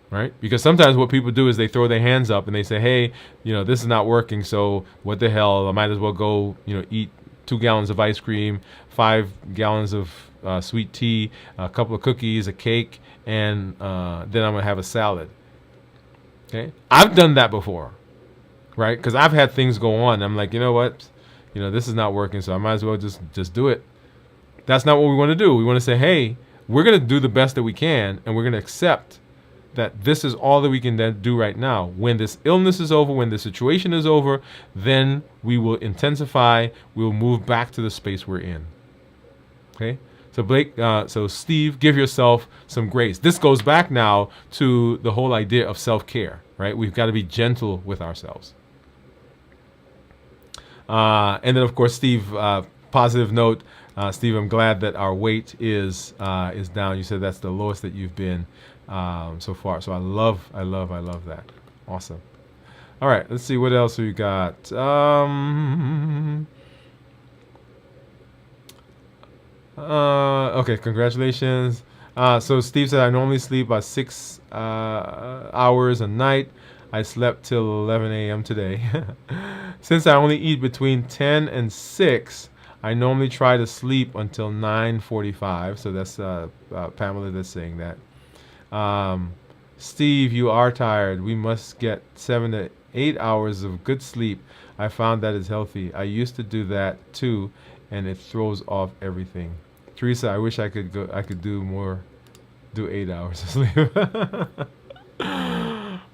right? Because sometimes what people do is they throw their hands up and they say, hey, this is not working, so what the hell, I might as well go, eat 2 gallons of ice cream, 5 gallons of sweet tea, a couple of cookies, a cake, and then I'm going to have a salad. Okay? I've done that before, right? Because I've had things go on. I'm like, you know what? This is not working, so I might as well just do it. That's not what we want to do. We want to say, hey, we're going to do the best that we can, and we're going to accept that this is all that we can then do right now. When this illness is over, when the situation is over, then we will intensify. We'll move back to the space we're in. Okay? So Steve, give yourself some grace. This goes back now to the whole idea of self-care, right? We've got to be gentle with ourselves. And then, of course, Steve, positive note, Steve, I'm glad that our weight is down. You said that's the lowest that you've been so far. So I love that. Awesome. All right, let's see what else we got. Okay, congratulations. So Steve said, I normally sleep about 6 hours a night. I slept till 11 a.m. today. Since I only eat between 10 and 6, I normally try to sleep until 9:45. So that's Pamela that's saying that. Steve, you are tired. We must get 7 to 8 hours of good sleep. I found that is healthy. I used to do that too, and it throws off everything. Teresa, I wish I could go. I could do more. Do 8 hours of sleep.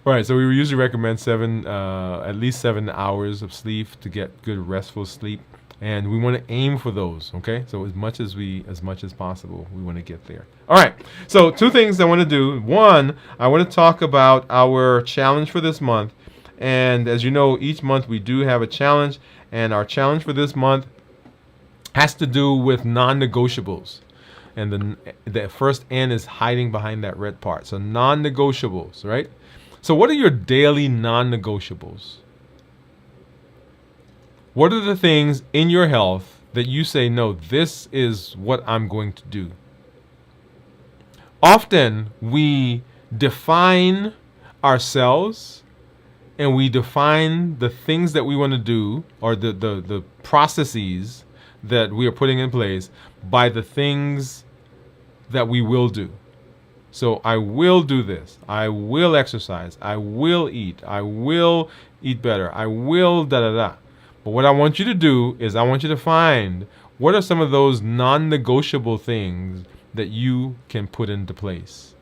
Right, so we usually recommend at least 7 hours of sleep to get good restful sleep, and we want to aim for those. Okay, so as much as possible, we want to get there. All right, so 2 things I want to do. One, I want to talk about our challenge for this month, and as you know, each month we do have a challenge, and our challenge for this month has to do with non-negotiables. And the first N is hiding behind that red part. So non-negotiables, right? So what are your daily non-negotiables? What are the things in your health that you say, no, this is what I'm going to do? Often we define ourselves and we define the things that we want to do, or the processes that we are putting in place, by the things that we will do. So I will do this. I will exercise. I will eat. I will eat better. I will da da da. But what I want you to do is I want you to find what are some of those non-negotiable things that you can put into place,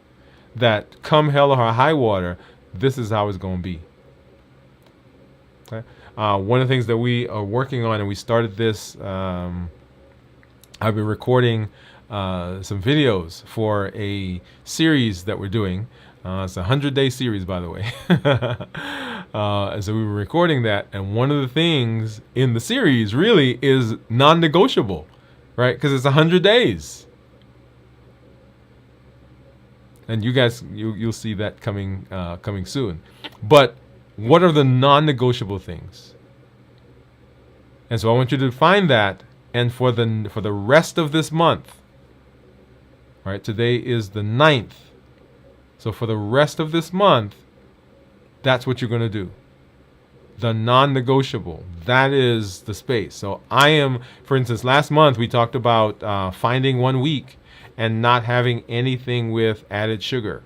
that come hell or high water, this is how it's going to be. Okay? One of the things that we are working on, and we started this, I've been recording some videos for a series that we're doing. It's a 100-day series, by the way. So we were recording that, and one of the things in the series really is non-negotiable, right? Because it's 100 days. And you guys, you'll see that coming soon. But what are the non-negotiable things? And so I want you to find that, and for the rest of this month, right? Today is the 9th. So for the rest of this month, that's what you're going to do. The non-negotiable. That is the space. So I am, for instance, last month we talked about finding 1 week and not having anything with added sugar.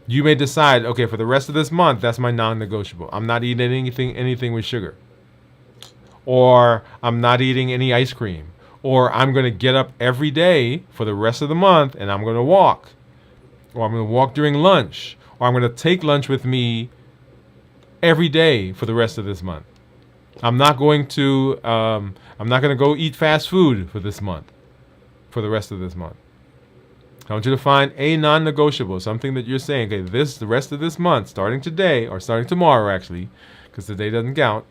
You may decide, okay, for the rest of this month, that's my non-negotiable. I'm not eating anything with sugar. Or I'm not eating any ice cream. Or I'm going to get up every day for the rest of the month and I'm going to walk. Or I'm going to walk during lunch. Or I'm going to take lunch with me every day for the rest of this month. I'm not going to go eat fast food for this month, for the rest of this month. I want you to find a non-negotiable, something that you're saying, okay, the rest of this month, starting today, or starting tomorrow actually, because the day doesn't count.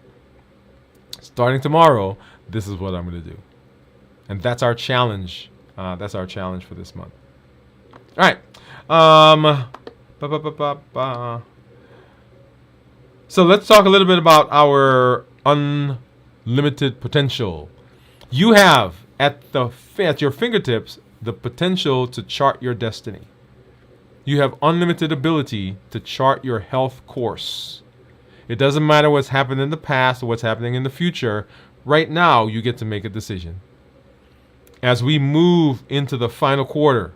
Starting tomorrow, this is what I'm going to do. And that's our challenge. That's our challenge for this month. All right. So let's talk a little bit about our unlimited potential. You have at your fingertips the potential to chart your destiny. You have unlimited ability to chart your health course. It doesn't matter what's happened in the past or what's happening in the future. Right now, you get to make a decision. As we move into the final quarter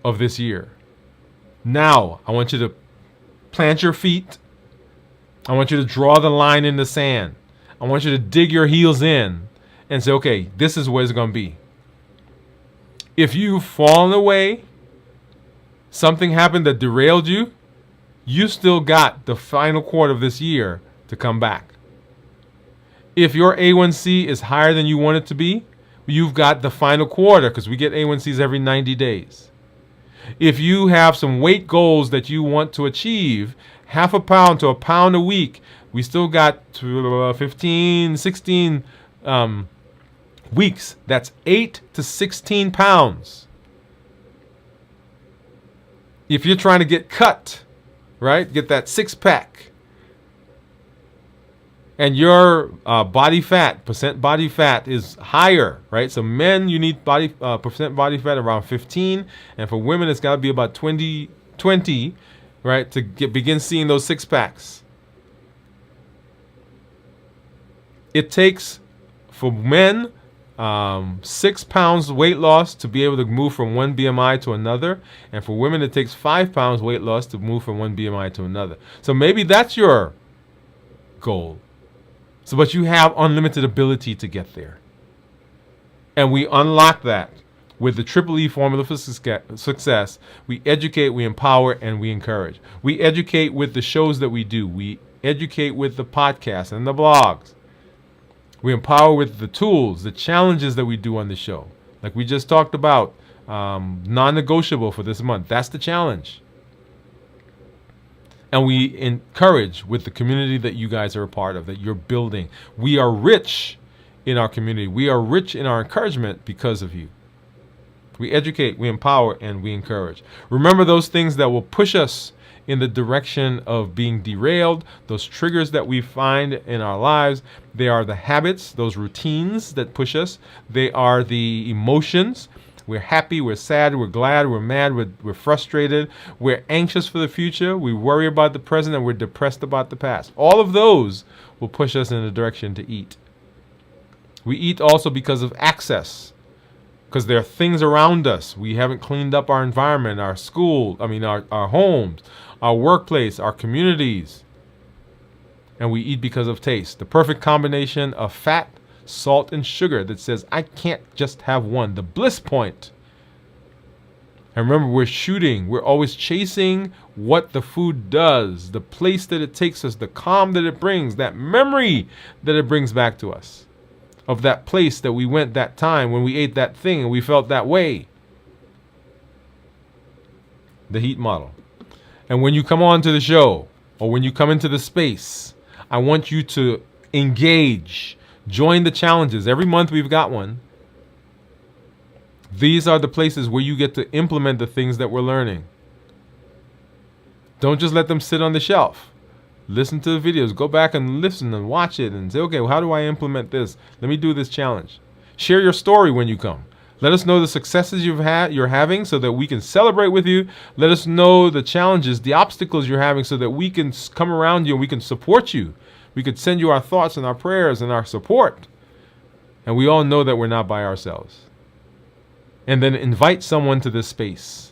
of this year, now I want you to plant your feet. I want you to draw the line in the sand. I want you to dig your heels in and say, okay, this is where it's going to be. If you've fallen away, something happened that derailed you, you still got the final quarter of this year to come back. If your A1C is higher than you want it to be, you've got the final quarter, because we get A1Cs every 90 days. If you have some weight goals that you want to achieve, 0.5 pound to 1 pound a week, we still got 15, 16 weeks. That's 8 to 16 pounds. If you're trying to get cut, right, get that 6-pack, and your body fat, percent body fat is higher, right? So men, you need percent body fat around 15, and for women, it's got to be about 20, right? To begin seeing those six packs. It takes, for men, 6 pounds weight loss to be able to move from one BMI to another. And for women, it takes 5 pounds weight loss to move from one BMI to another. So maybe that's your goal. So, but you have unlimited ability to get there. And we unlock that with the Triple E formula for success. We educate, we empower, and we encourage. We educate with the shows that we do. We educate with the podcasts and the blogs. We empower with the tools, the challenges that we do on the show. Like we just talked about, non-negotiable for this month. That's the challenge. And we encourage with the community that you guys are a part of, that you're building. We are rich in our community. We are rich in our encouragement because of you. We educate, we empower, and we encourage. Remember those things that will push us in the direction of being derailed, those triggers that we find in our lives. They are the habits, those routines that push us. They are the emotions. We're happy, we're sad, we're glad, we're mad, we're frustrated, we're anxious for the future, we worry about the present, and we're depressed about the past. All of those will push us in the direction to eat. We eat also because of access, because there are things around us. We haven't cleaned up our environment, our school, our homes, our workplace, our communities. And we eat because of taste. The perfect combination of fat, salt, and sugar that says, I can't just have one. The bliss point. And remember, we're always chasing what the food does, the place that it takes us, the calm that it brings, that memory that it brings back to us of that place that we went that time when we ate that thing and we felt that way. The heat model. And when you come on to the show or when you come into the space, I want you to engage. Join the challenges. Every month we've got one. These are the places where you get to implement the things that we're learning. Don't just let them sit on the shelf. Listen to the videos. Go back and listen and watch it and say, okay, well, how do I implement this? Let me do this challenge. Share your story when you come. Let us know the successes you're having so that we can celebrate with you. Let us know the challenges, the obstacles you're having so that we can come around you and we can support you. We could send you our thoughts and our prayers and our support. And we all know that we're not by ourselves. And then invite someone to this space.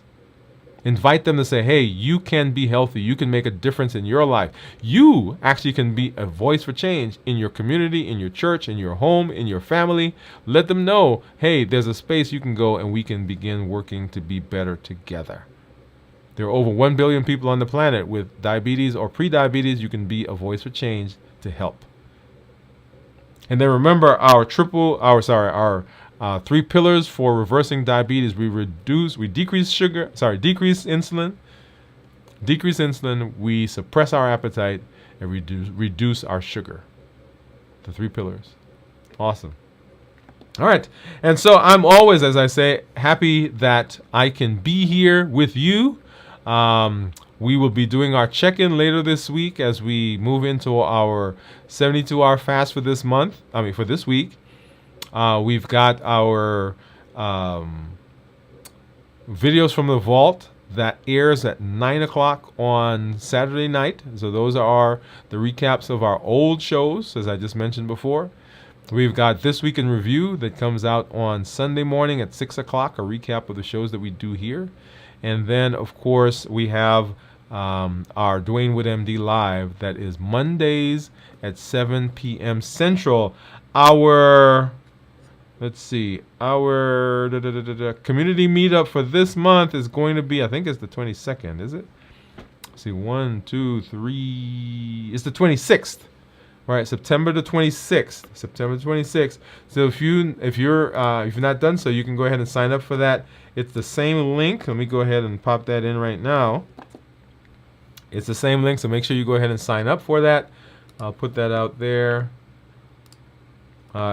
Invite them to say, hey, you can be healthy. You can make a difference in your life. You actually can be a voice for change in your community, in your church, in your home, in your family. Let them know, hey, there's a space you can go and we can begin working to be better together. There are over 1 billion people on the planet with diabetes or pre-diabetes. You can be a voice for change to help. And then remember our 3 pillars for reversing diabetes. We decrease insulin, we suppress our appetite, and reduce our sugar. The 3 pillars. Awesome. All right. And so I'm always, as I say, happy that I can be here with you. We will be doing our check-in later this week as we move into our 72-hour fast for this month. For this week. We've got our videos from the vault that airs at 9 o'clock on Saturday night. So those are the recaps of our old shows, as I just mentioned before. We've got This Week in Review that comes out on Sunday morning at 6 o'clock, a recap of the shows that we do here. And then, of course, we have our Dwain Woode MD Live that is Mondays at 7 p.m. Central. Our community meetup for this month is going to be, I think it's the 22nd, is it? Let's see, 1, 2, 3. It's the 26th. All right, September the 26th. September 26th. So if you're not done so, you can go ahead and sign up for that. It's the same link. Let me go ahead and pop that in right now. It's the same link, so make sure you go ahead and sign up for that. I'll put that out there.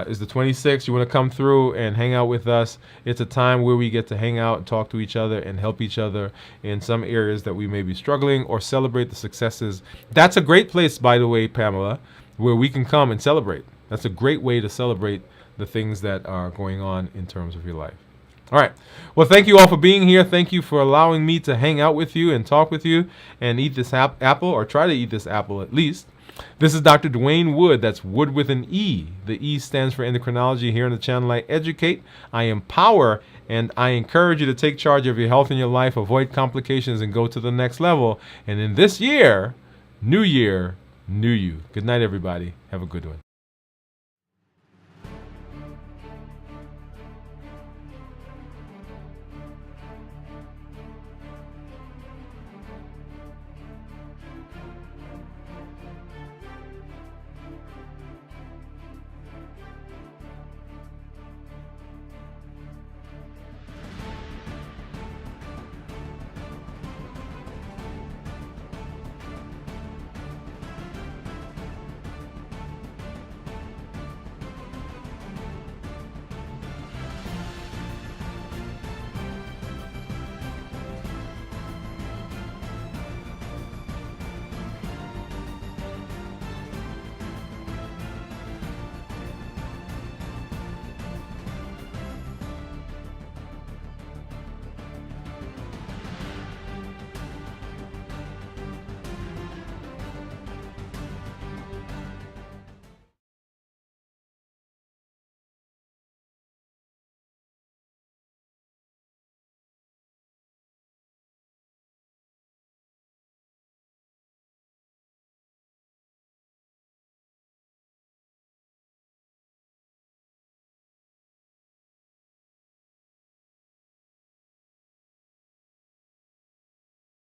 Is the 26th. You want to come through and hang out with us. It's a time where we get to hang out and talk to each other and help each other in some areas that we may be struggling or celebrate the successes. That's a great place, by the way, Pamela, where we can come and celebrate. That's a great way to celebrate the things that are going on in terms of your life. All right. Well, thank you all for being here. Thank you for allowing me to hang out with you and talk with you and eat this apple, or try to eat this apple at least. This is Dr. Dwain Woode. That's Wood with an E. The E stands for endocrinology. Here on the channel, I educate, I empower, and I encourage you to take charge of your health and your life, avoid complications, and go to the next level. And in this year, new you. Good night, everybody. Have a good one.